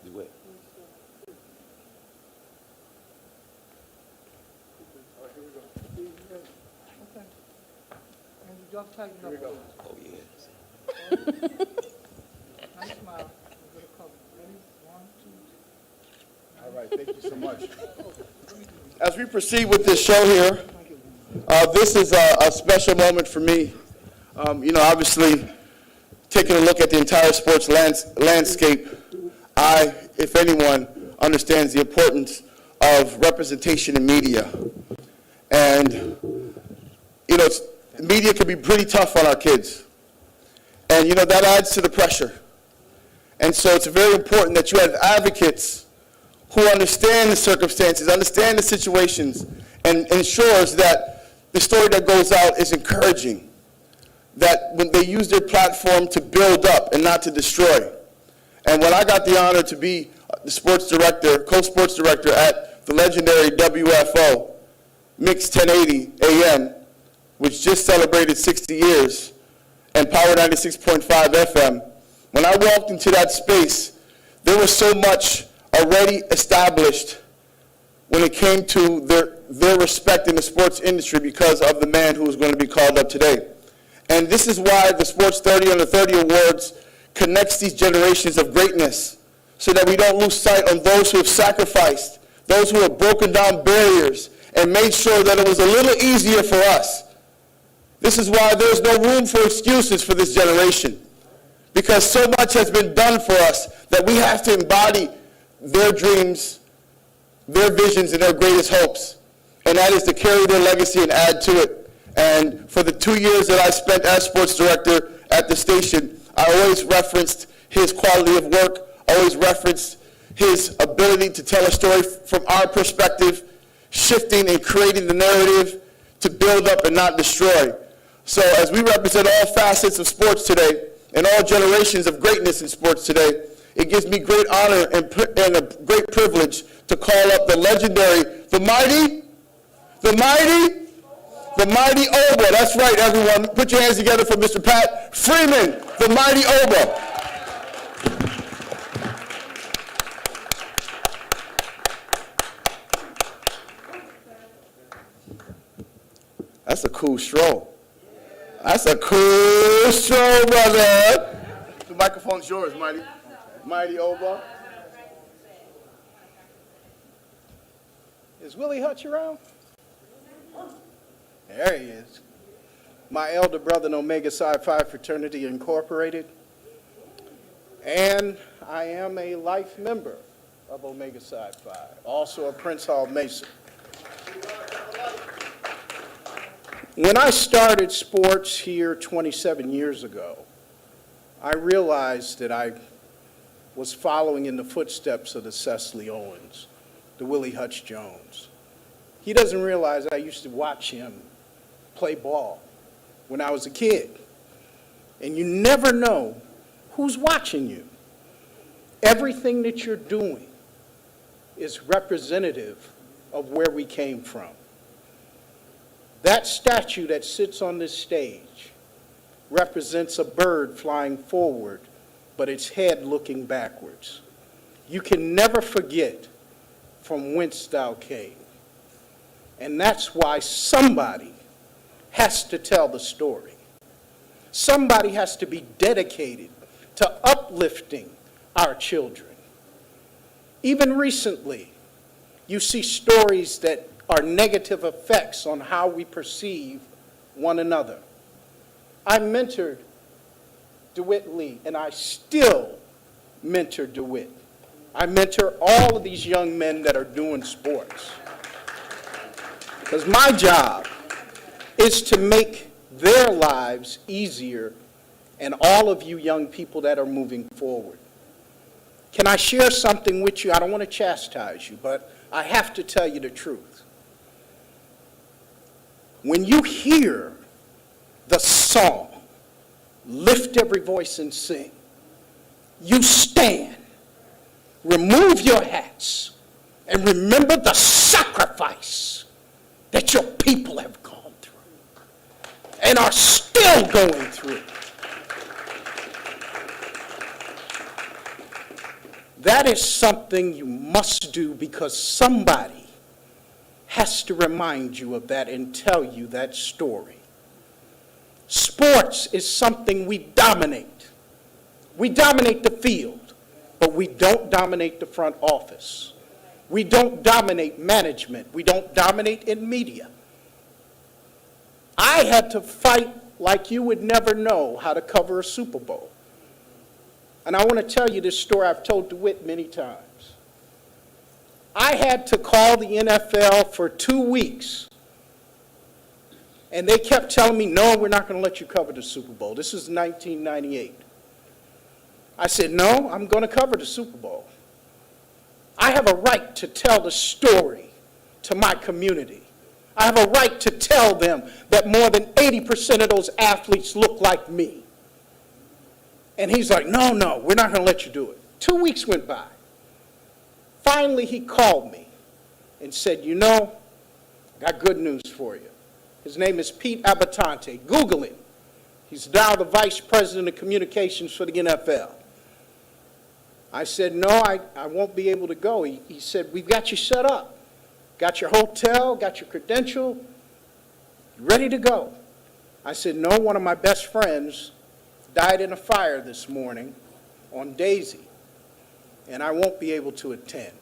Do it. Okay. And you just tighten up. Here we go. Oh, yeah. Nice smile. Good cover. Ready? 1, 2, 3. All right, thank you so much. As we proceed with this show here, this is a special moment for me. You know, obviously, taking a look at the entire sports landscape, I, if anyone, understands the importance of representation in media. And, you know, media can be pretty tough on our kids. And, you know, that adds to the pressure. And so it's very important that you have advocates who understand the circumstances, understand the situations, and ensures that the story that goes out is encouraging, that when they use their platform to build up and not to destroy. And when I got the honor to be the sports director, co-sports director at the legendary WFO, Mix 1080 AM, which just celebrated 60 years, and Power 96.5 FM, when I walked into that space, there was so much already established when it came to their respect in the sports industry because of the man who was going to be called up today. And this is why the Sports 30 Under 30 Awards connects these generations of greatness so that we don't lose sight on those who have sacrificed, those who have broken down barriers and made sure that it was a little easier for us. This is why there's no room for excuses for this generation, because so much has been done for us that we have to embody their dreams, their visions, and their greatest hopes. And that is to carry their legacy and add to it. And for the 2 years that I spent as sports director at the station, I always referenced his quality of work, always referenced his ability to tell a story from our perspective, shifting and creating the narrative to build up and not destroy. So as we represent all facets of sports today and all generations of greatness in sports today, it gives me great honor and a great privilege to call up the legendary, the mighty Oba. That's right, everyone. Put your hands together for Mr. Pat Freeman, the mighty Oba. That's a cool stroll. That's a cool stroll, brother. The microphone's yours, mighty Oba. Is Willie Hutch around? There he is. My elder brother in Omega Psi Phi Fraternity Incorporated. And I am a life member of Omega Psi Phi, also a Prince Hall Mason. When I started sports here 27 years ago, I realized that I was following in the footsteps of the Cecily Owens, the Willie Hutch Jones. He doesn't realize I used to watch him play ball when I was a kid. And you never know who's watching you. Everything that you're doing is representative of where we came from. That statue that sits on this stage represents a bird flying forward, but its head looking backwards. You can never forget from whence thou came. And that's why somebody has to tell the story. Somebody has to be dedicated to uplifting our children. Even recently, you see stories that are negative effects on how we perceive one another. I mentored DeWitt Lee, and I still mentor DeWitt. I mentor all of these young men that are doing sports. Because my job is to make their lives easier and all of you young people that are moving forward. Can I share something with you? I don't want to chastise you, but I have to tell you the truth. When you hear the song, Lift Every Voice and Sing, you stand, remove your hats, and remember the sacrifice that your people have gone through and are still going through. That is something you must do because somebody has to remind you of that and tell you that story. Sports is something we dominate. We dominate the field, but we don't dominate the front office. We don't dominate management. We don't dominate in media. I had to fight like you would never know how to cover a Super Bowl. And I want to tell you this story I've told DeWitt many times. I had to call the NFL for 2 weeks. And they kept telling me, no, we're not going to let you cover the Super Bowl. This is 1998. I said, no, I'm going to cover the Super Bowl. I have a right to tell the story to my community. I have a right to tell them that more than 80% of those athletes look like me. And he's like, no, we're not going to let you do it. 2 weeks went by. Finally, he called me and said, you know, I got good news for you. His name is Pete Abbatante. Google him. He's now the vice president of communications for the NFL. I said, no, I won't be able to go. He said, we've got you set up. Got your hotel, got your credential, ready to go. I said, no, one of my best friends died in a fire this morning on Daisy, and I won't be able to attend.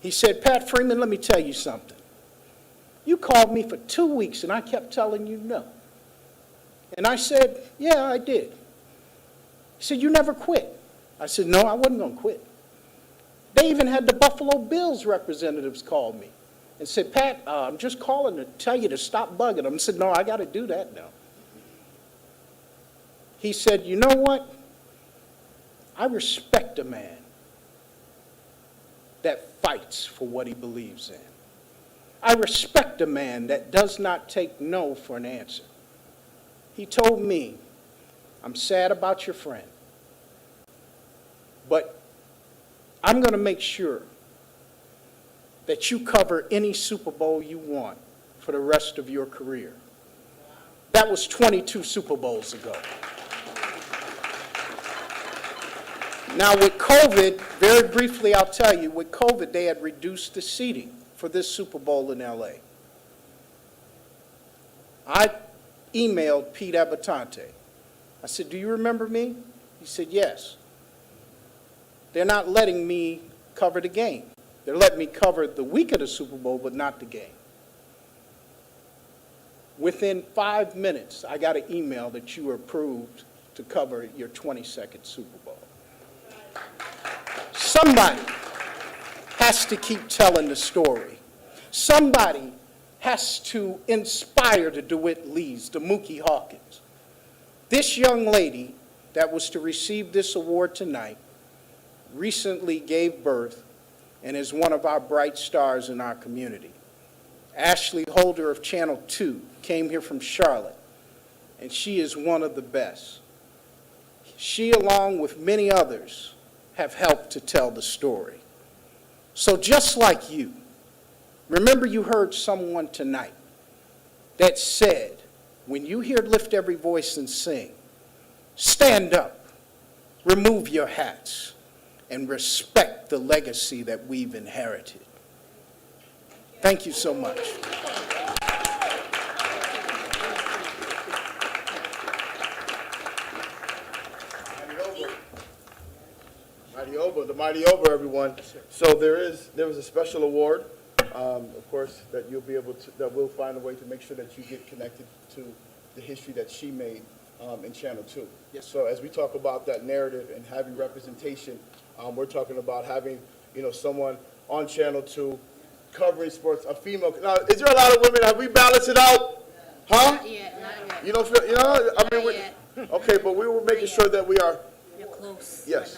He said, Pat Freeman, let me tell you something. You called me for 2 weeks, and I kept telling you no. And I said, yeah, I did. He said, you never quit. I said, no, I wasn't going to quit. They even had the Buffalo Bills representatives call me and said, Pat, I'm just calling to tell you to stop bugging them. I said, no, I got to do that now. He said, you know what? I respect a man that fights for what he believes in. I respect a man that does not take no for an answer. He told me, I'm sad about your friend, But I'm going to make sure that you cover any Super Bowl you want for the rest of your career. That was 22 Super Bowls ago. Now with COVID, very briefly I'll tell you, with COVID they had reduced the seating for this Super Bowl in LA. I emailed Pete Abbatante. I said, do you remember me? He said, yes. They're not letting me cover the game. They're letting me cover the week of the Super Bowl, but not the game. Within 5 minutes, I got an email that you were approved to cover your 22nd Super Bowl. Somebody has to keep telling the story. Somebody has to inspire the DeWitt Lees, the Mookie Hawkins. This young lady that was to receive this award tonight recently gave birth and is one of our bright stars in our community. Ashley Holder of Channel 2 came here from Charlotte, and she is one of the best. She, along with many others, have helped to tell the story. So just like you, remember you heard someone tonight that said, when you hear Lift Every Voice and Sing, stand up, remove your hats, and respect the legacy that we've inherited. Thank you so much. Mighty Oba, the Mighty Oba, everyone. So there was a special award, of course, that you'll be able to, that we'll find a way to make sure that you get connected to the history that she made in Channel 2. Yes. So as we talk about that narrative and having representation, we're talking about having, someone on Channel 2 covering sports, a female. Now, is there a lot of women? Have we balanced it out? Huh? Not yet. You don't feel, I mean, okay, but we were making sure that we are. You're close. Yes.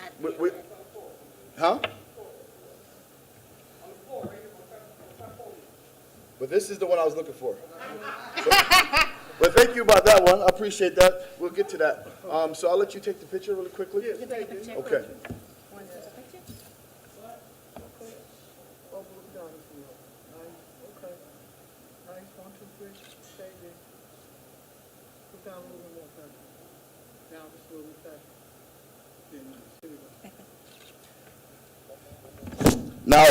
Huh? But this is the one I was looking for. But thank you about that one. I appreciate that. We'll get to that. So I'll let you take the picture really quickly. You take a picture? Okay. Want to take a picture? Okay. Nice, 1, 2, 3, stay there. Put down a little bit more pressure. Now just a little bit faster. Here we go. Now,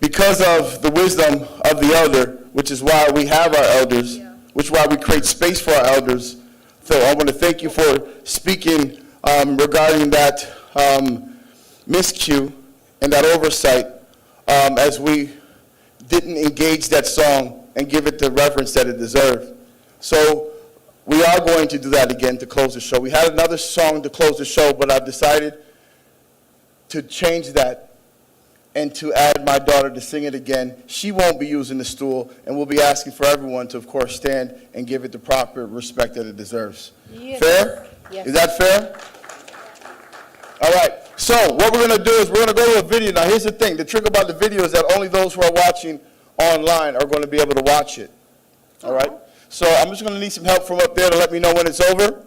because of the wisdom of the elder, which is why we have our elders, which is why we create space for our elders, so I want to thank you for speaking regarding that miscue and that oversight as we didn't engage that song and give it the reverence that it deserved. So we are going to do that again to close the show. We had another song to close the show, but I've decided to change that and to add my daughter to sing it again. She won't be using the stool, and we'll be asking for everyone to, of course, stand and give it the proper respect that it deserves. Yes. Fair? Yes. Is that fair? All right. So what we're going to do is we're going to go to a video. Now, here's the thing. The trick about the video is that only those who are watching online are going to be able to watch it. All right? So I'm just going to need some help from up there to let me know when it's over.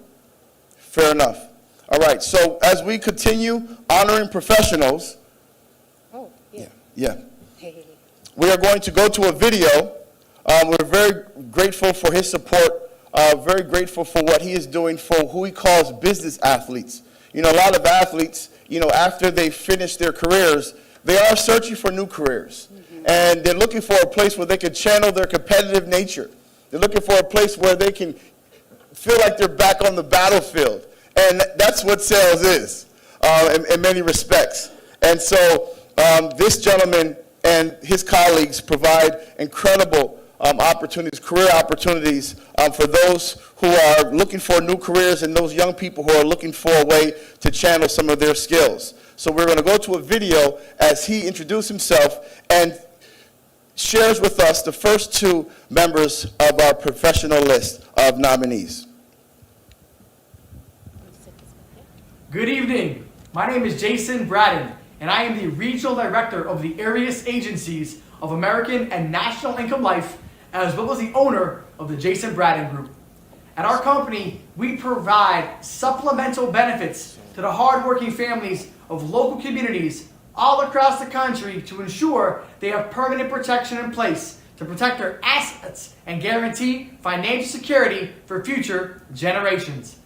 Fair enough. All right. So as we continue honoring professionals, we are going to go to a video. We're very grateful for his support, very grateful for what he is doing for who he calls business athletes. A lot of athletes, after they finish their careers, they are searching for new careers. And they're looking for a place where they can channel their competitive nature. They're looking for a place where they can feel like they're back on the battlefield. And that's what sales is, in many respects. And so this gentleman and his colleagues provide incredible opportunities, career opportunities for those who are looking for new careers and those young people who are looking for a way to channel some of their skills. So we're going to go to a video as he introduces himself and shares with us the first two members of our professional list of nominees. Good evening. My name is Jason Braden, and I am the Regional Director of the Arias Agencies of American and National Income Life, as well as the owner of the Jason Braden Group. At our company, we provide supplemental benefits to the hardworking families of local communities all across the country to ensure they have permanent protection in place to protect their assets and guarantee financial security for future generations.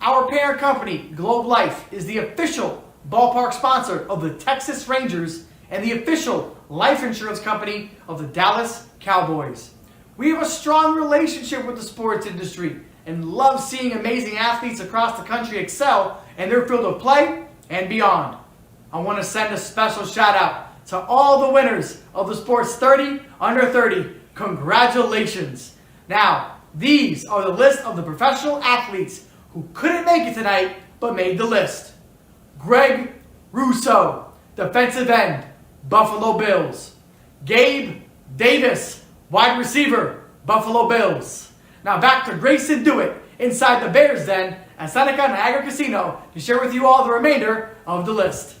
Our parent company, Globe Life, is the official ballpark sponsor of the Texas Rangers and the official life insurance company of the Dallas Cowboys. We have a strong relationship with the sports industry and love seeing amazing athletes across the country excel in their field of play and beyond. I want to send a special shout out to all the winners of the Sports 30 Under 30. Congratulations. Now, these are the list of the professional athletes who couldn't make it tonight but made the list. Greg Russo, defensive end, Buffalo Bills. Gabe Davis, wide receiver, Buffalo Bills. Now back to Grayson Dewitt inside the Bears Den at Seneca Niagara Casino to share with you all the remainder of the list.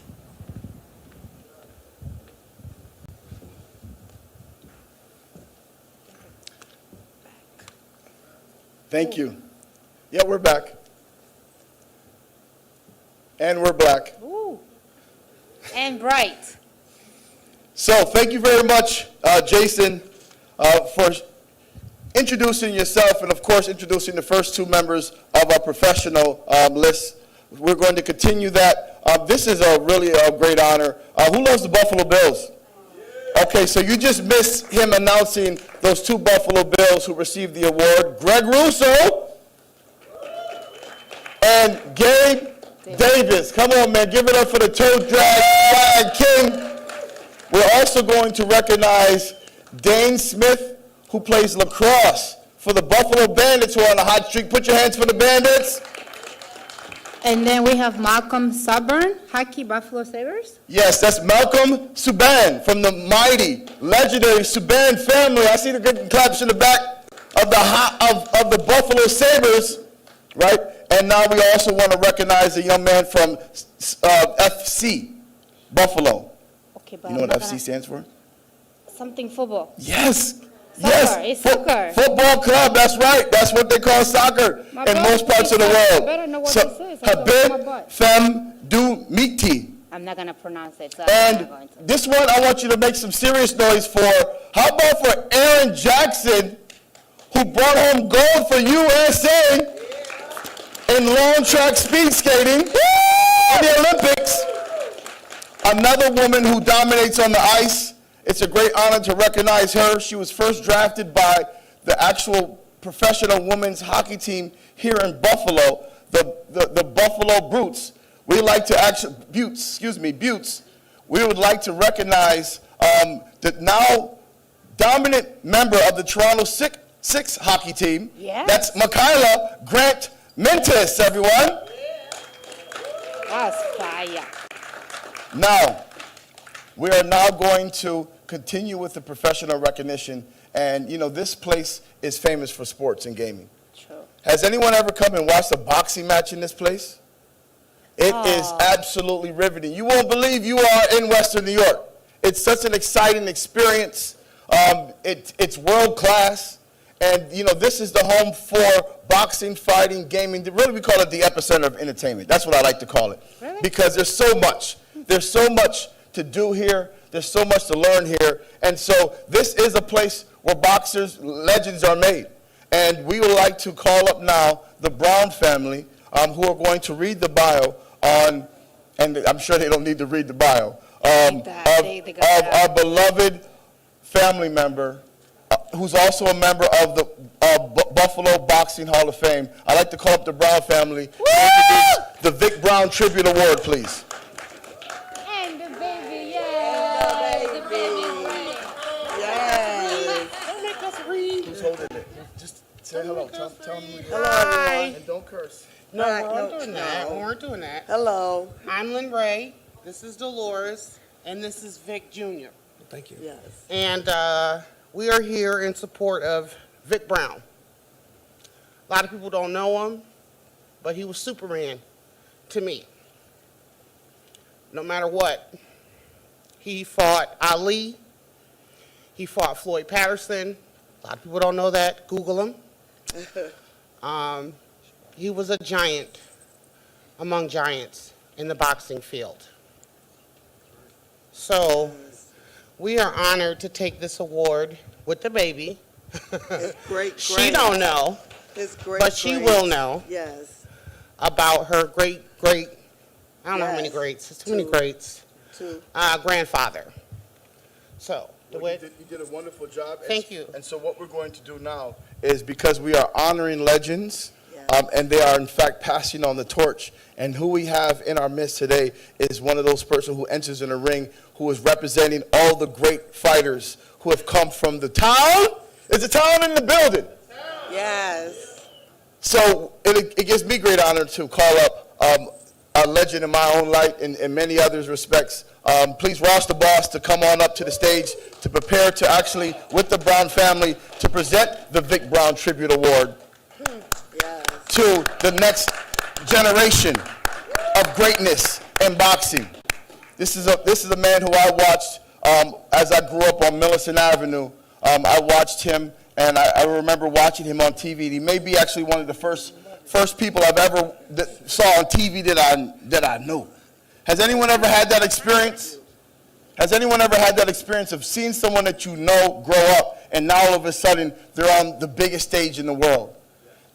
Thank you. Yeah, we're back. And we're black. Ooh. And bright. So thank you very much, Jason, for introducing yourself and, of course, introducing the first two members of our professional list. We're going to continue that. This is really a great honor. Who loves the Buffalo Bills? Okay, so you just missed him announcing those two Buffalo Bills who received the award, Greg Russo and Gabe Davis. Come on, man, give it up for the toe drag flag king. We're also going to recognize Dane Smith, who plays lacrosse for the Buffalo Bandits, who are on a hot streak. Put your hands for the Bandits. And then we have Malcolm Subban, hockey Buffalo Sabres. Yes, that's Malcolm Subban from the mighty, legendary Subban family. I see the good claps in the back of the Buffalo Sabres, right? And now we also want to recognize a young man from FC Buffalo. Okay, but You know what FC stands for? Something football. Yes. Soccer, Yes. it's soccer. Football club, that's right. That's what they call soccer My in brother most parts of the says I world. better know what So, this is. I put it on my Habib butt. Fem Du Miti. I'm not going to pronounce it, so I'm not And going to. this one I want you to make some serious noise for. How about for Aaron Jackson, who brought home gold for USA in long track speed skating in the Olympics? Another woman who dominates on the ice. It's a great honor to recognize her. She was first drafted by the actual professional women's hockey team here in Buffalo, the Buffalo Brutes. We like to actually, Buttes. We would like to recognize the now dominant member of the Toronto Six hockey team. Yes. That's Michaela Grant Mentis, everyone. That's fire. Now, we are now going to continue with the professional recognition. And, you know, this place is famous for sports and gaming. True. Has anyone ever come and watched a boxing match in this place? It is absolutely riveting. You won't believe you are in Western New York. It's such an exciting experience. It's world class. And, you know, this is the home for boxing, fighting, gaming. Really, we call it the epicenter of entertainment. That's what I like to call it. Really? Because there's so much. There's so much to do here. There's so much to learn here. And so this is a place where boxers, legends are made. And we would like to call up now the Brown family, who are going to read the bio on, and I'm sure they don't need to read the bio, of our beloved family member, who's also a member of the Buffalo Boxing Hall of Fame. I'd like to call up the Brown family to introduce the Vic Brown Tribute Award, please. And the baby, yeah. The baby's ready. Don't make us read. Who's holding it? Just say hello. Tell them who you are. Hi. And don't curse. No, we weren't doing that. Hello. I'm Lynn Ray. This is Dolores. And this is Vic Jr. Thank you. Yes. And we are here in support of Vic Brown. A lot of people don't know him, but he was Superman to me. No matter what. He fought Ali. He fought Floyd Patterson. A lot of people don't know that. Google him. He was a giant among giants in the boxing field. So we are honored to take this award with the baby. It's great. She don't know, It's great. but she will know Yes. about her great, I don't know how many Yes. greats, it's too many greats, grandfather. So, Well, you did a wonderful job. Thank you. And so what we're going to do now is, because we are honoring legends, and they are in fact passing on the torch, and who we have in our midst today is one of those persons who enters in the ring, who is representing all the great fighters who have come from the town. Is the town in the building? Yes. So it gives me great honor to call up a legend in my own light and in many others' respects. Please, Ross the Boss, to come on up to the stage to prepare to actually, with the Brown family, to present the Vic Brown Tribute Award to the next generation of greatness in boxing. This is a man who I watched as I grew up on Millicent Avenue. I watched him, and I remember watching him on TV. He may be actually one of the first people I've ever saw on TV that I knew. Has anyone ever had that experience? Has anyone ever had that experience of seeing someone that you know grow up, and now all of a sudden they're on the biggest stage in the world?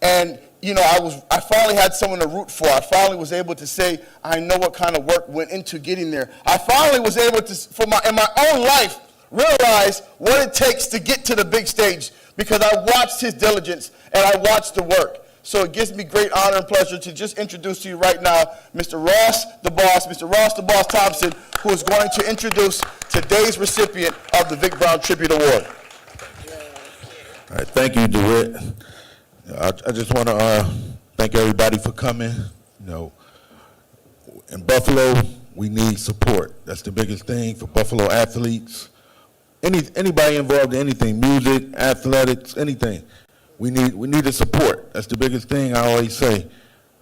And you know, I finally had someone to root for. I finally was able to say, I know what kind of work went into getting there. I finally was able to, in my own life, realize what it takes to get to the big stage, because I watched his diligence and I watched the work. So it gives me great honor and pleasure to just introduce to you right now Mr. Ross the Boss Thompson, who is going to introduce today's recipient of the Vic Brown Tribute Award. All right, thank you, DeWitt. I just want to thank everybody for coming. You know, in Buffalo, we need support. That's the biggest thing for Buffalo athletes. Anybody involved in anything, music, athletics, anything. We need the support. That's the biggest thing I always say.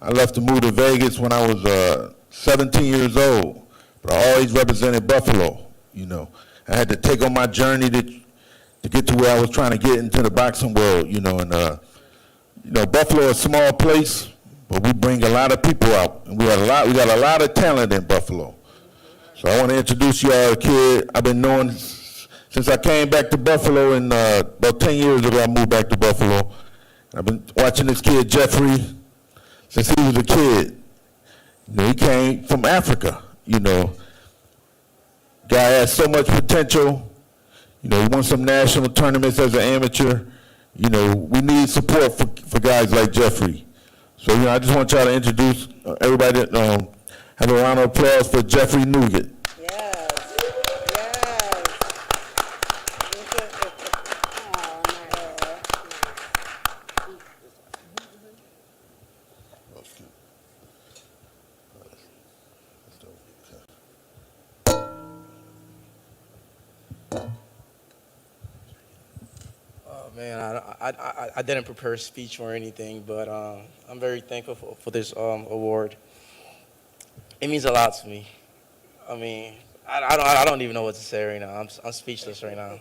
I left to move to Vegas when I was 17 years old, but I always represented Buffalo. You know, I had to take on my journey to get to where I was trying to get into the boxing world. You know, and you know, Buffalo is a small place, but we bring a lot of people out, and we got a lot of talent in Buffalo. So I want to introduce you all a kid I've been knowing since I came back to Buffalo, and about 10 years ago I moved back to Buffalo. I've been watching this kid, Jeffrey, since he was a kid. You know, he came from Africa, you know. Guy has so much potential. You know, he won some national tournaments as an amateur. You know, we need support for guys like Jeffrey. So, you know, I just want y'all to introduce everybody, have a round of applause for Jeffrey Nugent. Man, I didn't prepare a speech or anything, but I'm very thankful for this award. It means a lot to me. I mean, I don't even know what to say right now. I'm speechless right now.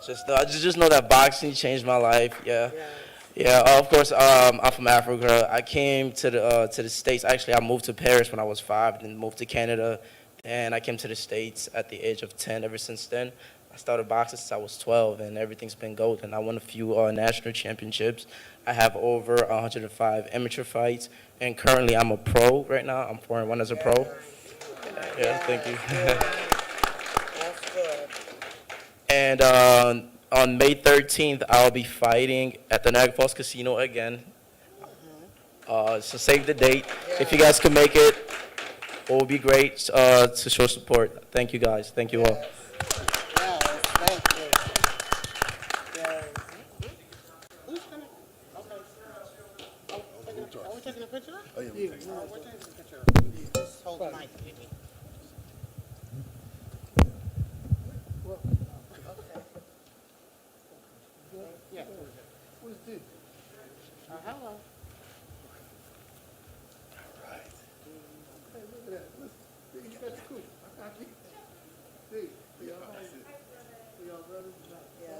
Just know that boxing changed my life. Yeah. Of course, I'm from Africa. I came to the States. Actually, I moved to Paris when I was 5, then moved to Canada, and I came to the States at the age of 10. Ever since then, I started boxing since I was 12, and everything's been golden. I won a few national championships. I have over 105 amateur fights, and currently I'm a pro right now. I'm 4-1 as a pro. Yeah, thank you. That's good. And on May 13th, I'll be fighting at the Niagara Falls Casino again. So save the date. If you guys can make it, it will be great to show support. Thank you, guys. Thank you all. Are we taking a picture? Oh, yeah, we're taking a picture. Just hold the mic. Yeah. Who's this? Hello. Hey, look at that. Listen, that's cool. I got you. See, y'all brothers? Yeah.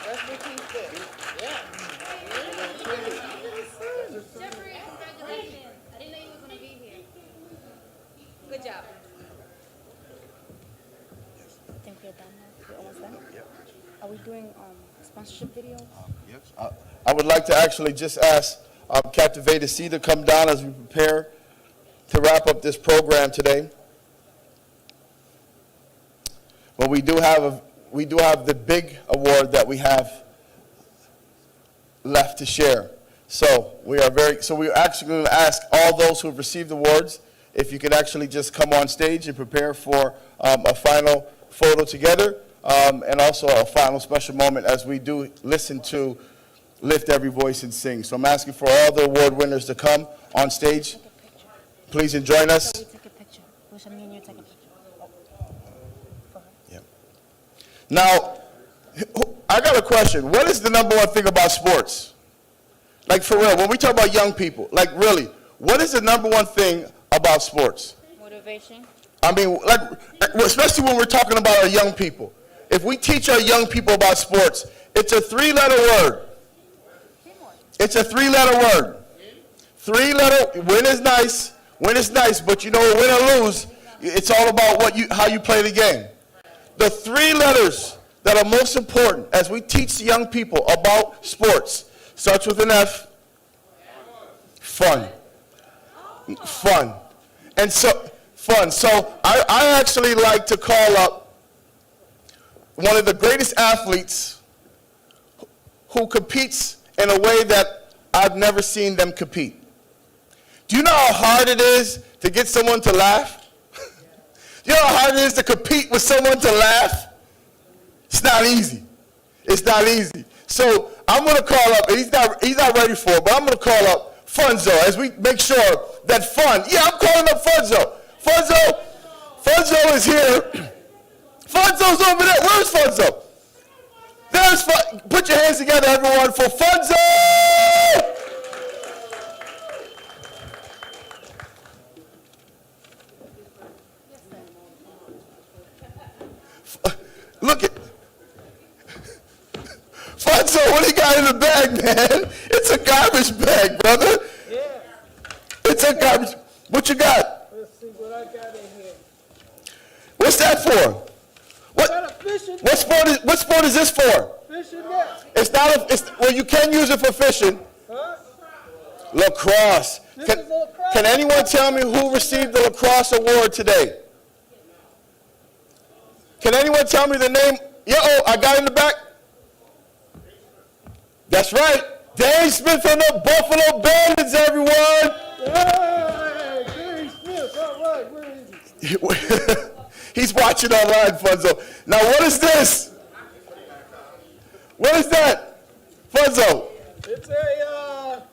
Let's repeat this. Yeah. Jeffrey, congratulations. I didn't know you were going to be here. Good job. I think we're done now. We're almost done? Are we doing sponsorship videos? I would like to actually just ask Captivated C to come down as we prepare to wrap up this program today. But we do have the big award that we have left to share. So we're actually going to ask all those who have received awards if you could actually just come on stage and prepare for a final photo together, and also a final special moment as we do listen to Lift Every Voice and Sing. So I'm asking for all the award winners to come on stage. Please and join us. We take a picture. Wish me and you take a picture. Now, I got a question. What is the number one thing about sports? Like, for real, when we talk about young people, like, really, what is the number one thing about sports? Motivation. I mean, like, especially when we're talking about our young people. If we teach our young people about sports, it's a three-letter word. It's a three-letter word. Win is nice, but you know, win or lose, it's all about how you play the game. The three letters that are most important as we teach young people about sports starts with an F. Fun. Fun. And so, fun. So I actually like to call up one of the greatest athletes who competes in a way that I've never seen them compete. Do you know how hard it is to get someone to laugh? You know how hard it is to compete with someone to laugh? It's not easy. It's not easy. So I'm going to call up, and he's not ready for it, but I'm going to call up Funzo as we make sure that Fun, yeah, I'm calling up Funzo. Funzo is here. Funzo's over there. Where's Funzo? There's Fun. Put your hands together, everyone, for Funzo! Look at Funzo, what do you got in the bag, man? It's a garbage bag, brother. Yeah. It's a garbage. What you got? Let's see what I got in here. What's that for? Got a fishing net. What sport is this for? Fishing net. It's not well, you can use it for fishing. Huh? Lacrosse. This is lacrosse. Can anyone tell me who received the lacrosse award today? Can anyone tell me the name? Yeah, oh, I got in the back. That's right. Dave Smith from the Buffalo Bandits, everyone. Hey, Dave Smith. All right, where is he? He's watching online, Funzo. Now, what is this? What is that, Funzo? It's a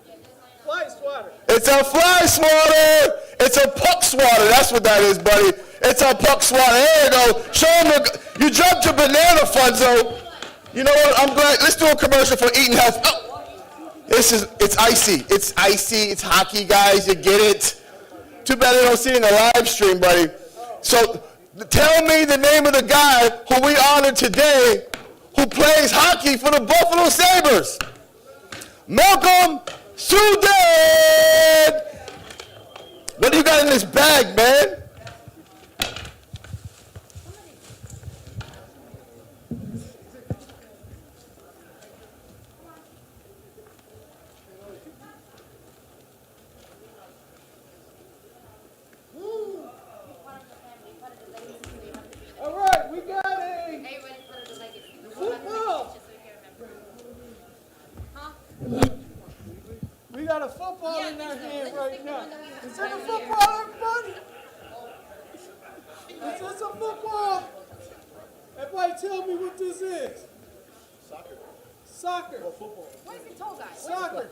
fly swatter. It's a fly swatter. It's a puck swatter. That's what that is, buddy. It's a puck swatter. There you go. Show him you dropped your banana, Funzo. You know what? I'm glad. Let's do a commercial for Eating Health. Oh. It's icy. It's icy. It's hockey, guys. You get it. Too bad they don't see it in the live stream, buddy. So tell me the name of the guy who we honored today who plays hockey for the Buffalo Sabres. Malcolm Subban. What do you got in this bag, man? All right, we got a football. We got a football in our hand right now. Is it a football, everybody? Is this a football? Everybody tell me what this is. Soccer. Or football. Where's the tall guy? Soccer.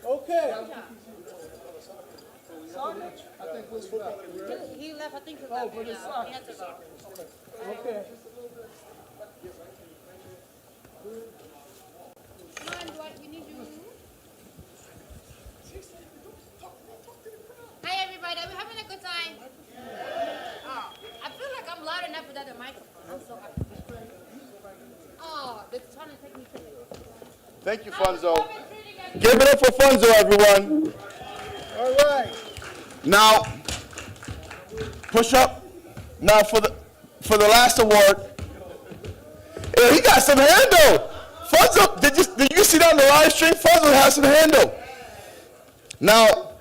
Okay. Soccer? I think we're football. He left, I think he Oh, left. but it's He soccer. had to go. Okay. Come on, Dwight, we need you. Hi, everybody. Are we having a good time? Oh, I feel like I'm loud enough without the microphone. I'm so happy. Thank you, Funzo. Give it up for Funzo, everyone. All right. Now, push up. Now for the last award. Yeah, he got some handle. Funzo, did you see that on the live stream? Funzo has some handle. Now,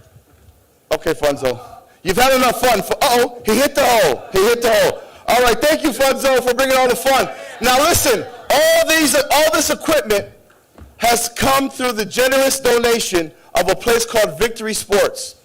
okay, Funzo, you've had enough fun. Uh-oh, he hit the hole. He hit the hole. All right, thank you, Funzo, for bringing all the fun. Now listen, all this equipment has come through the generous donation of a place called Victory Sports.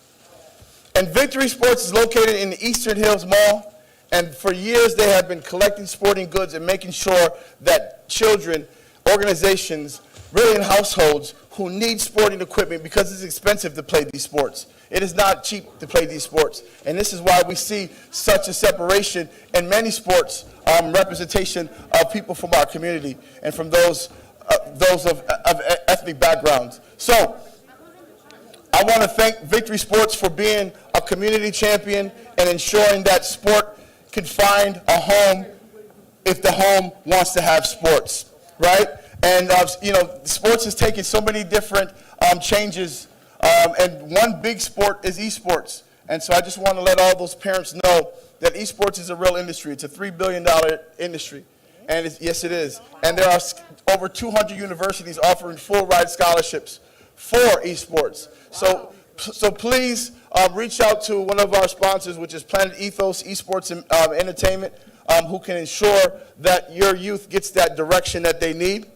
And Victory Sports is located in the Eastern Hills Mall. And for years, they have been collecting sporting goods and making sure that children, organizations, really in households who need sporting equipment, because it's expensive to play these sports. It is not cheap to play these sports. And this is why we see such a separation in many sports, representation of people from our community and from those of ethnic backgrounds. So I want to thank Victory Sports for being a community champion and ensuring that sport can find a home if the home wants to have sports, right? And, sports has taken so many different changes, and one big sport is esports. And so I just want to let all those parents know that esports is a real industry. It's a $3 billion industry. And yes, it is. And there are over 200 universities offering full ride scholarships for esports. So please reach out to one of our sponsors, which is Planet Ethos Esports Entertainment, who can ensure that your youth gets that direction that they need.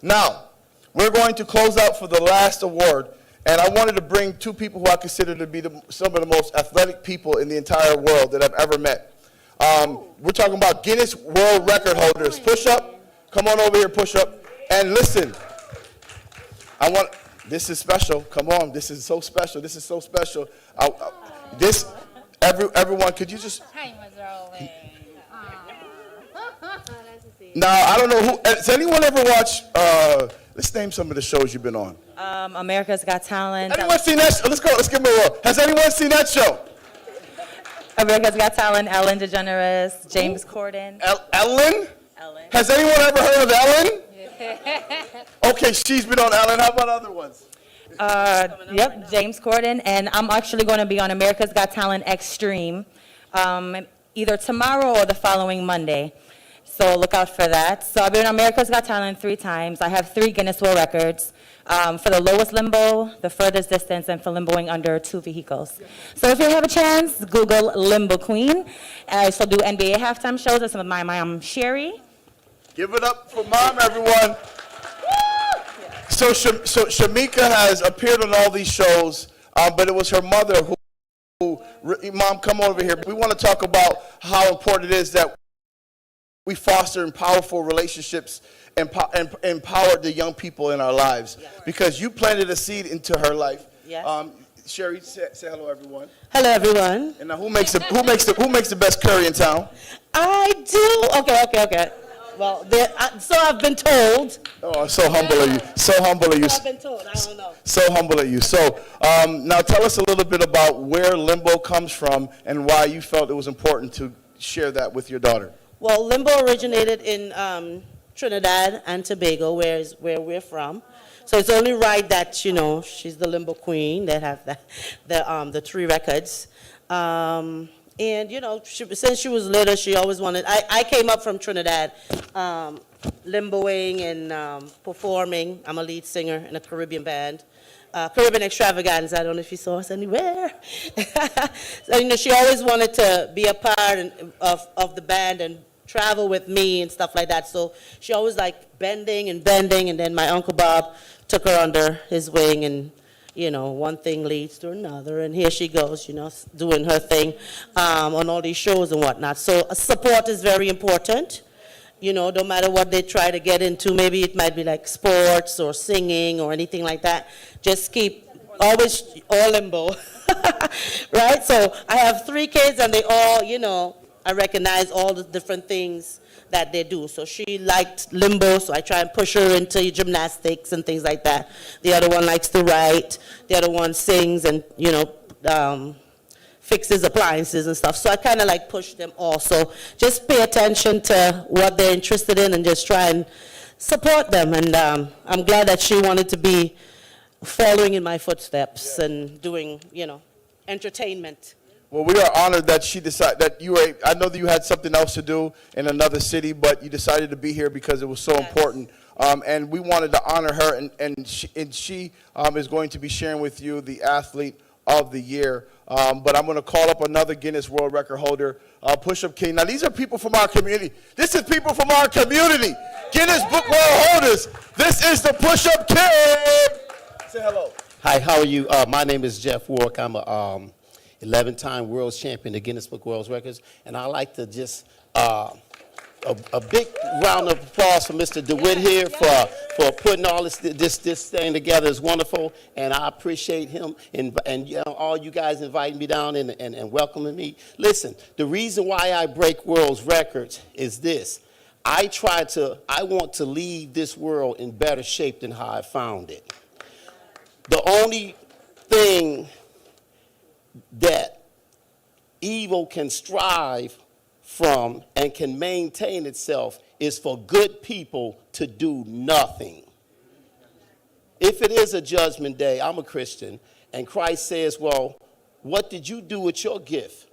Now, we're going to close out for the last award, and I wanted to bring two people who I consider to be some of the most athletic people in the entire world that I've ever met. We're talking about Guinness World Record holders. Push up. Come on over here, push up. And listen, this is special. Come on, this is so special. This is so special. Everyone, could you just... Now, I don't know who, has anyone ever watched, let's name some of the shows you've been on. America's Got Talent. Anyone seen that? Let's give them a roll. Has anyone seen that show? America's Got Talent, Ellen DeGeneres, James Corden. Ellen? Has anyone ever heard of Ellen? Okay, she's been on Ellen. How about other ones? Yep, James Corden, and I'm actually going to be on America's Got Talent Extreme, either tomorrow or the following Monday. So look out for that. So I've been on America's Got Talent 3 times. I have 3 Guinness World Records for the lowest limbo, the furthest distance, and for limboing under 2 vehicles. So if you have a chance, Google Limbo Queen. I also do NBA halftime shows with some of my mom, Sherry. Give it up for Mom, everyone. So Shamika has appeared on all these shows, but it was her mother who, Mom, come over here. We want to talk about how important it is that we foster powerful relationships and empower the young people in our lives. Yes. Because you planted a seed into her life. Yes. Sherry, say hello, everyone. Hello, everyone. And now, who makes the best curry in town? I do. Okay. Well, so I've been told. Oh, so humble of you. So humble of you. So I've been told. I don't know. So humble of you. So now tell us a little bit about where Limbo comes from and why you felt it was important to share that with your daughter. Well, Limbo originated in Trinidad and Tobago, where we're from. So it's only right that, she's the Limbo Queen, that have the 3 records. And, since she was little, she always wanted, I came up from Trinidad, limboing and performing. I'm a lead singer in a Caribbean band. Caribbean Extravaganza, I don't know if you saw us anywhere. So, she always wanted to be a part of the band and travel with me and stuff like that. So she always liked bending, and then my Uncle Bob took her under his wing, and, one thing leads to another, and here she goes, doing her thing on all these shows and whatnot. So support is very important. No matter what they try to get into, maybe it might be like sports or singing or anything like that. Just keep always all Limbo, right? So I have 3 kids, and they all, I recognize all the different things that they do. So she liked Limbo, so I try and push her into gymnastics and things like that. The other one likes to write. The other one sings and, fixes appliances and stuff. So I kind of push them all. So just pay attention to what they're interested in and just try and support them. And I'm glad that she wanted to be following in my footsteps and doing, entertainment. Well, we are honored that she decided that I know that you had something else to do in another city, but you decided to be here because it was so important. And we wanted to honor her, and she is going to be sharing with you the Athlete of the Year. But I'm going to call up another Guinness World Record holder, Push-Up King. Now, these are people from our community. This is people from our community. Guinness Book World holders. This is the Push-Up King. Say hello. Hi, how are you? My name is Jeff Warwick. I'm a 11-time world champion, the Guinness Book World Records, and I'd like to just a big round of applause for Mr. DeWitt here for putting all this thing together. It's wonderful, and I appreciate him and all you guys inviting me down and welcoming me. Listen, the reason why I break world's records is this. I want to leave this world in better shape than how I found it. The only thing that evil can strive from and can maintain itself is for good people to do nothing. If it is a judgment day, I'm a Christian, and Christ says, well, what did you do with your gift?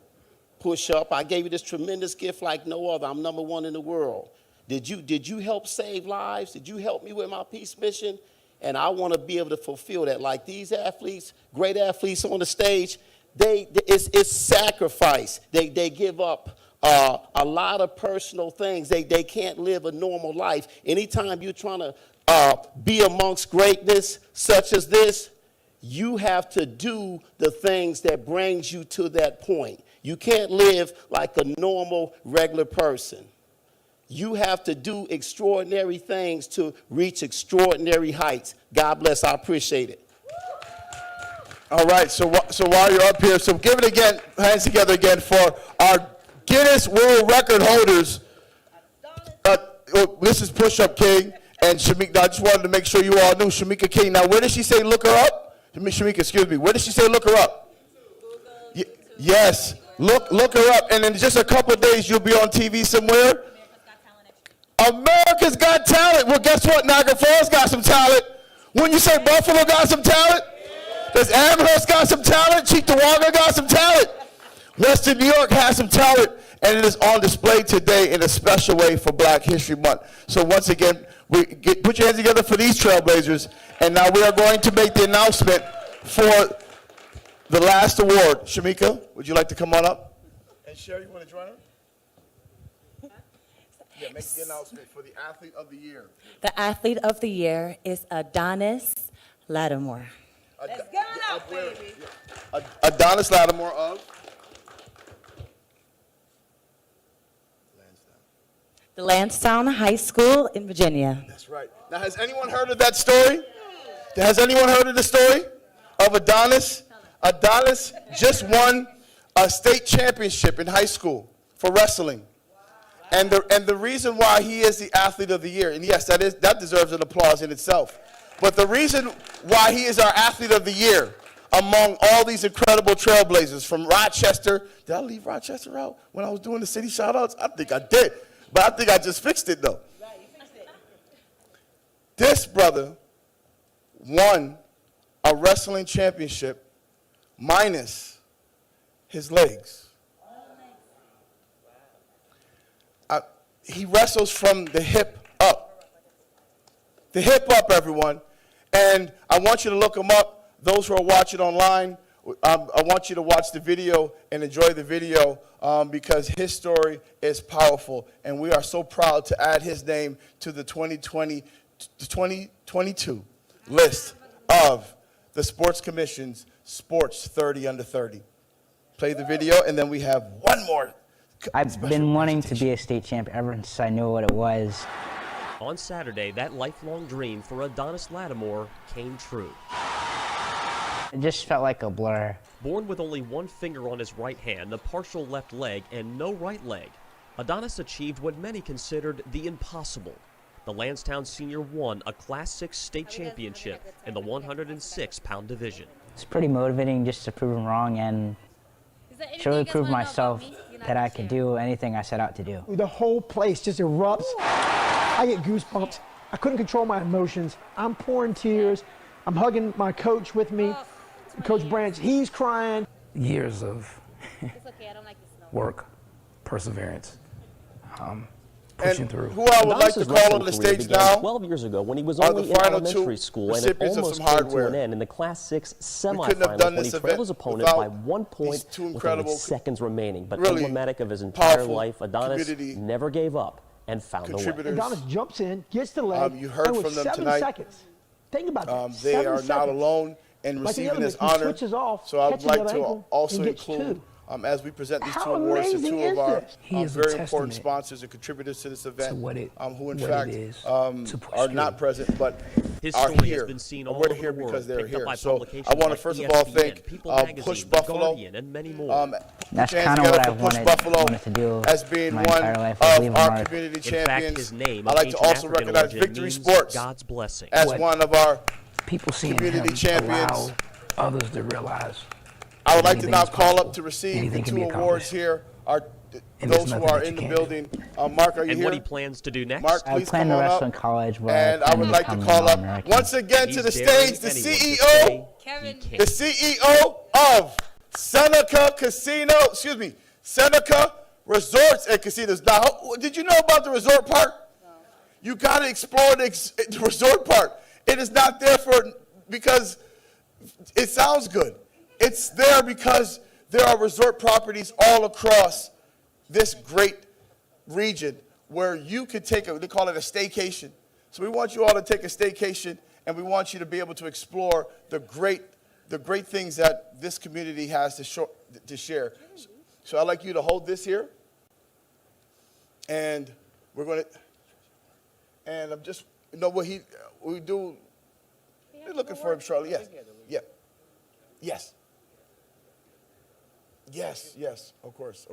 Push up. I gave you this tremendous gift like no other. I'm number one in the world. Did you help save lives? Did you help me with my peace mission? And I want to be able to fulfill that. Like these athletes, great athletes on the stage, it's sacrifice. They give up a lot of personal things. They can't live a normal life. Anytime you're trying to be amongst greatness such as this, you have to do the things that brings you to that point. You can't live like a normal, regular person. You have to do extraordinary things to reach extraordinary heights. God bless. I appreciate it. All right, so while you're up here, so give it again, hands together again for our Guinness World Record holders. This is Push-Up King and Shamika. I just wanted to make sure you all knew Shamika King. Now, where did she say look her up? Shamika, excuse me. Where did she say look her up? Yes, look her up, and in just a couple of days, you'll be on TV somewhere. America's Got Talent. Well, guess what? Niagara Falls got some talent. When you say Buffalo got some talent, does Amherst got some talent? Cheektowaga got some talent. Western New York has some talent, and it is on display today in a special way for Black History Month. So once again, put your hands together for these trailblazers, and now we are going to make the announcement for the last award. Shamika, would you like to come on up? And Sherry, you want to join her? Yeah, make the announcement for the Athlete of the Year. The Athlete of the Year is Adonis Lattimore. Let's get it up, baby. Adonis Lattimore of? The Lansdowne High School in Virginia. That's right. Now, has anyone heard of that story? Has anyone heard of the story of Adonis? Adonis just won a state championship in high school for wrestling. And the reason why he is the Athlete of the Year, and yes, that deserves an applause in itself. But the reason why he is our Athlete of the Year among all these incredible trailblazers from Rochester. Did I leave Rochester out when I was doing the city shout-outs? I think I did. But I think I just fixed it, though. Right, you fixed it. This brother won a wrestling championship minus his legs. He wrestles from the hip up. The hip up, everyone. And I want you to look him up. Those who are watching online, I want you to watch the video and enjoy the video because his story is powerful. And we are so proud to add his name to the 2022 list of the Sports Commission's Sports 30 Under 30. Play the video, and then we have one more. I've been wanting to be a state champ ever since I knew what it was. On Saturday, that lifelong dream for Adonis Lattimore came true. It just felt like a blur. Born with only one finger on his right hand, a partial left leg, and no right leg, Adonis achieved what many considered the impossible. The Lansdowne senior won a Class 6 state championship in the 106-pound division. It's pretty motivating just to prove them wrong and to really prove myself that I could do anything I set out to do. The whole place just erupts. I get goosebumps I couldn't control my emotions. I'm pouring tears. I'm hugging my coach with me, Coach Branch. He's crying. Years of work, perseverance, pushing through. Who I would like to call on the stage now 12 years ago when he was are only the in final elementary two school, and it recipients of almost some came to hardware. an end in the Class 6 couldn't have semifinals done when this he trailed his event opponent by without 1 point these two with only incredible, seconds remaining. But really emblematic of his entire powerful life, Adonis community never gave up and found a way. contributors. Adonis jumps in, gets the leg. You heard and with from them 7 tonight. seconds. Think about that. They 7 are not seconds. alone in Like the receiving other this man, he honor. switches off, So I would catches like that to ankle, also and gets include, two. as we present these How two awards to amazing two of is our this? He is a very important testament sponsors and contributors to this event, to what it- who in what fact it is to push are through. not present but His are story here. has been seen And all we're over here the world, because they're picked up here. by So publications I want to like first of all ESPN, thank People Push Magazine, The Buffalo. Guardian, and many more. That's put your hands kind of together what for I Push wanted, Buffalo wanted to do as being my one entire life, is leave of a our mark. community In fact, champions. his name, I'd of like to ancient also African recognize origin, Victory means Sports God's blessing. as What one of our People seeing community him champions. allow others to realize I would like to now anything's call possible. up to receive the Anything can be two awards accomplished. here are And there's those who nothing are that in you the can't building. Mark, are you And here? what he plans to do next? Mark, I please plan come to on wrestle in up. college, but And I plan would to like to become call an up All-American. once again to He's the daring stage the anyone to CEO, say Kevin. he the can't. CEO of Seneca Seneca Resorts and Casinos. Now, did you know about the resort part? You got to explore the resort part. It is not there because it sounds good. It's there because there are resort properties all across this great region where you could take they call it a staycation. So we want you all to take a staycation, and we want you to be able to explore the great things that this community has to share. So I'd like you to hold this here, and we're going to, and I'm just, we do, we're looking for him, Charlie, yes, yeah, yes. Yes, of course.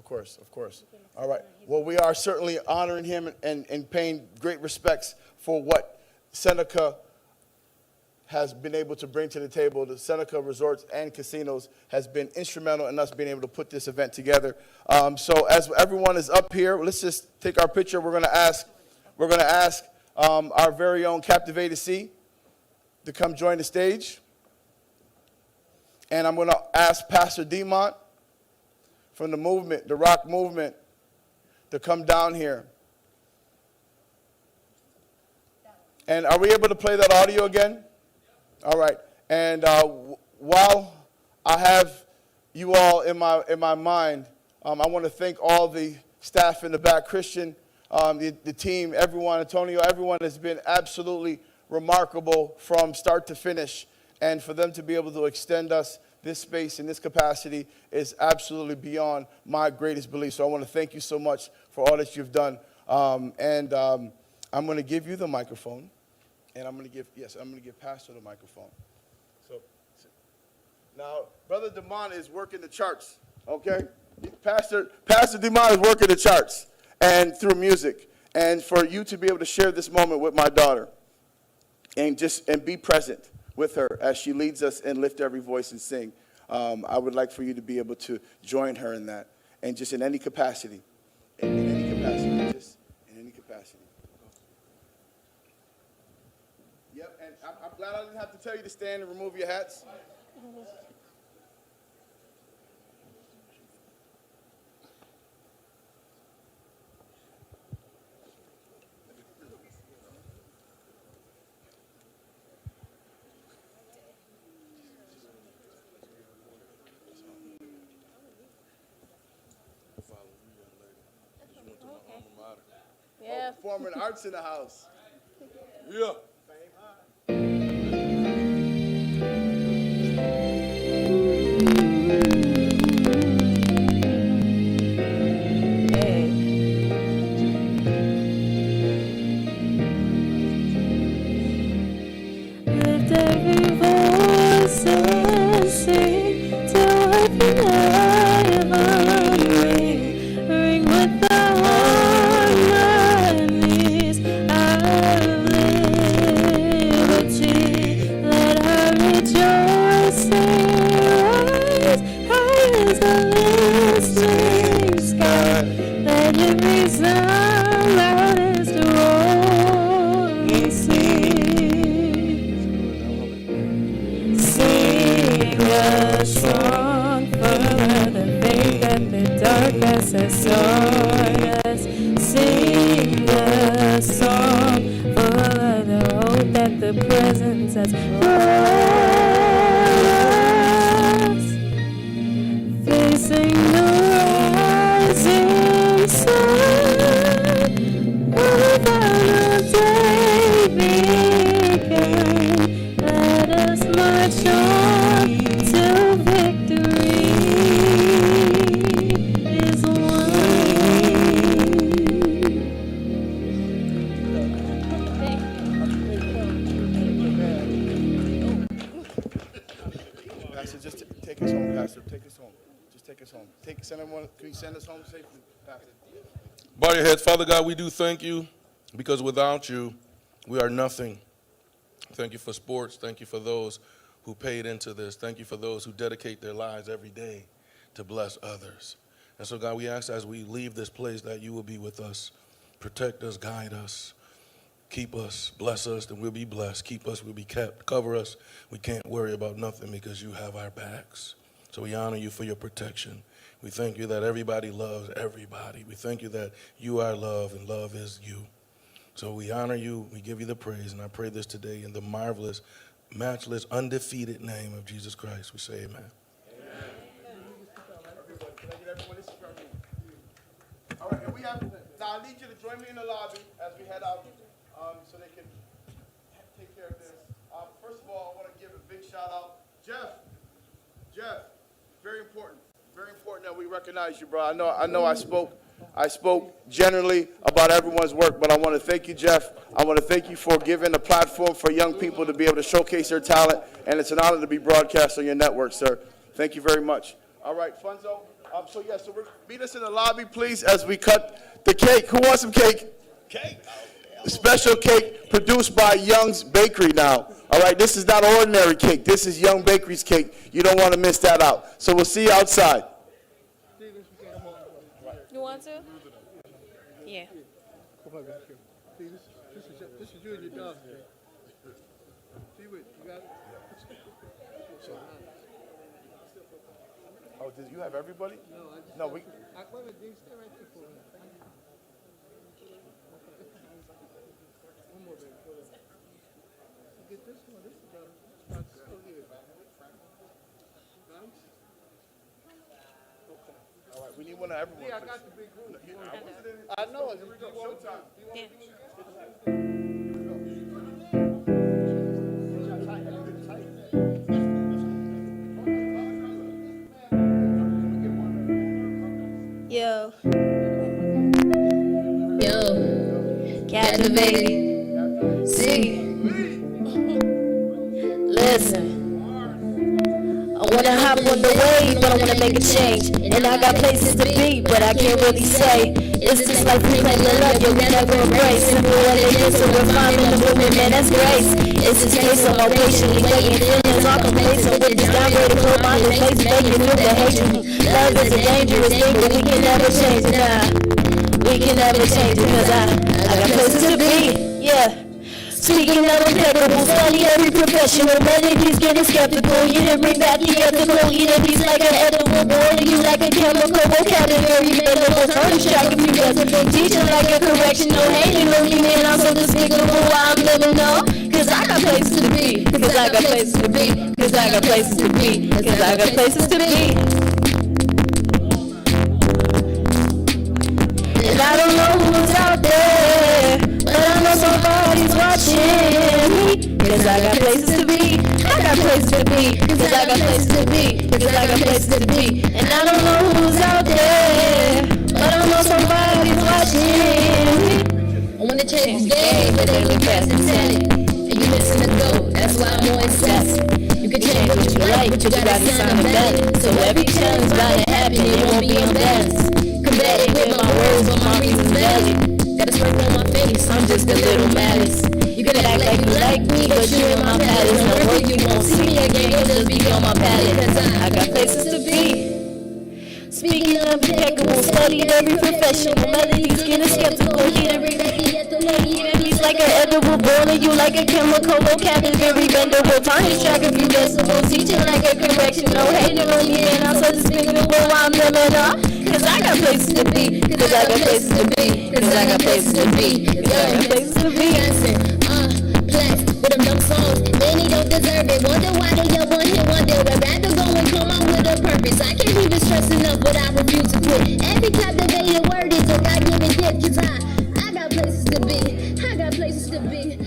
All right. Well, we are certainly honoring him and paying great respects for what Seneca has been able to bring to the table. The Seneca Resorts and Casinos has been instrumental in us being able to put this event together. So as everyone is up here, let's just take our picture. We're going to ask our very own Captivated C to come join the stage. And I'm going to ask Pastor Demont from the movement, the rock movement, to come down here. And are we able to play that audio again? All right. And while I have you all in my mind, I want to thank all the staff in the back, Christian, the team, everyone, Antonio, everyone has been absolutely remarkable from start to finish. And for them to be able to extend us this space in this capacity is absolutely beyond my greatest belief. So I want to thank you so much for all that you've done. I'm going to give you the microphone, and I'm going to give Pastor the microphone. So now, Brother Demont is working the charts, okay? Pastor Demont is working the charts and through music, and for you to be able to share this moment with my daughter and be present with her as she leads us and lift every voice and sing. I would like for you to be able to join her in that, and just in any capacity, just in any capacity. Yep, and I'm glad I didn't have to tell you to stand and remove your hats. Yeah. Performing arts in the house. Yeah. Lift every voice and sing till every night ring. Ring with the harmonies of living. Pastor, just take us home, Pastor. Take us home. Just take us home. Send everyone. Can you send us home safely, Pastor? Bow your heads. Father God, we do thank you because without you, we are nothing. Thank you for sports. Thank you for those who paid into this. Thank you for those who dedicate their lives every day to bless others. And so, God, we ask as we leave this place that you will be with us, protect us, guide us, keep us, bless us, and we'll be blessed. Keep us, we'll be kept. Cover us. We can't worry about nothing because you have our backs. So we honor you for your protection. We thank you that everybody loves everybody. We thank you that you are love and love is you. So we honor you. We give you the praise. And I pray this today in the marvelous, matchless, undefeated name of Jesus Christ. We say amen. All right, and we have, now I need you to join me in the lobby as we head out, so they can take care of this. First of all, I want to give a big shout out. Jeff, very important that we recognize you, bro. I know I spoke generally about everyone's work, but I want to thank you, Jeff. I want to thank you for giving a platform for young people to be able to showcase their talent, and it's an honor to be broadcast on your network, sir. Thank you very much. All right, Funzo. So meet us in the lobby, please, as we cut the cake. Who wants some cake? Cake. Special cake produced by Young's Bakery now. All right, this is not ordinary cake. This is Young Bakery's cake. You don't want to miss that out. So we'll see you outside. You want to? Yeah. Come on, back here. See, this is you and your dog. See what you got? Oh, did you have everybody? No, we. Wait a minute, stay right there for a minute. One more, baby. Get this one. This is about so good. Nice. Okay. All right, we need one of everyone. Yeah, I got the big group. I know it. Showtime. Yeah. Yo, captivating. See, listen. I wanna hop on the wave, but I wanna make a change. And I got places to be, but I can't really say. It's just like we play the love, you'll never embrace. Simple what it is, so refinement of movement, man, that's grace. It's just case of my patiently waiting, feelings all complacent with this downgrade of mind in place, making new behavior. Love is a dangerous thing, but we can never change it, nah. We can never change it, cause I got places to be, yeah. Speaking of impeccable, study every professional, melodies getting skeptical. You didn't bring back the ethical, eating these like an edible, boiling you like a chemical vocabulary, medical, furnish track if you doesn't think, teaching like a correction, no hating on me, man, I'm so despicable, why I'm living, no, cause I got places to be, cause I got places to be, cause I got places to be, cause I got places to be. And I don't know who's out there, but I know somebody's watching me. Cause I got places to be, I got places to be, cause I got places to be, cause I got places to be. And I don't know who's out there, but I know somebody's watching me. I wanna change this game, but they look past and said it. And you missing the goat, that's why I'm more obsessed. You can change what you like, but you gotta sound better. So every challenge bound to happen, it won't be unbalanced. Combating with my words, but my reason's valid. Got a smirk on my face, I'm just a little malice. You can act like you like me, but you in my palace. No work, you won't see me again, you'll just be on my palate. Cause I got places to be. Speaking of impeccable, studied every profession. Melodies getting skeptical, getting melodies like an edible, boiling you like a chemical vocabulary, bendable, tarnish track of you decibel, teaching like a correction. No hating on me, and I'm so despicable, I'm living up. Cause I got places to be, cause I got places to be, cause I got places to be, cause I got places to be. Blessed with them dumb songs, many don't deserve it. Wonder why they don't want hit one day. I'd rather go and come out with a purpose. I can't even stress enough what I refuse to quit. Every captivating word is a God-given gift. Cause I got places to be, I got places to be.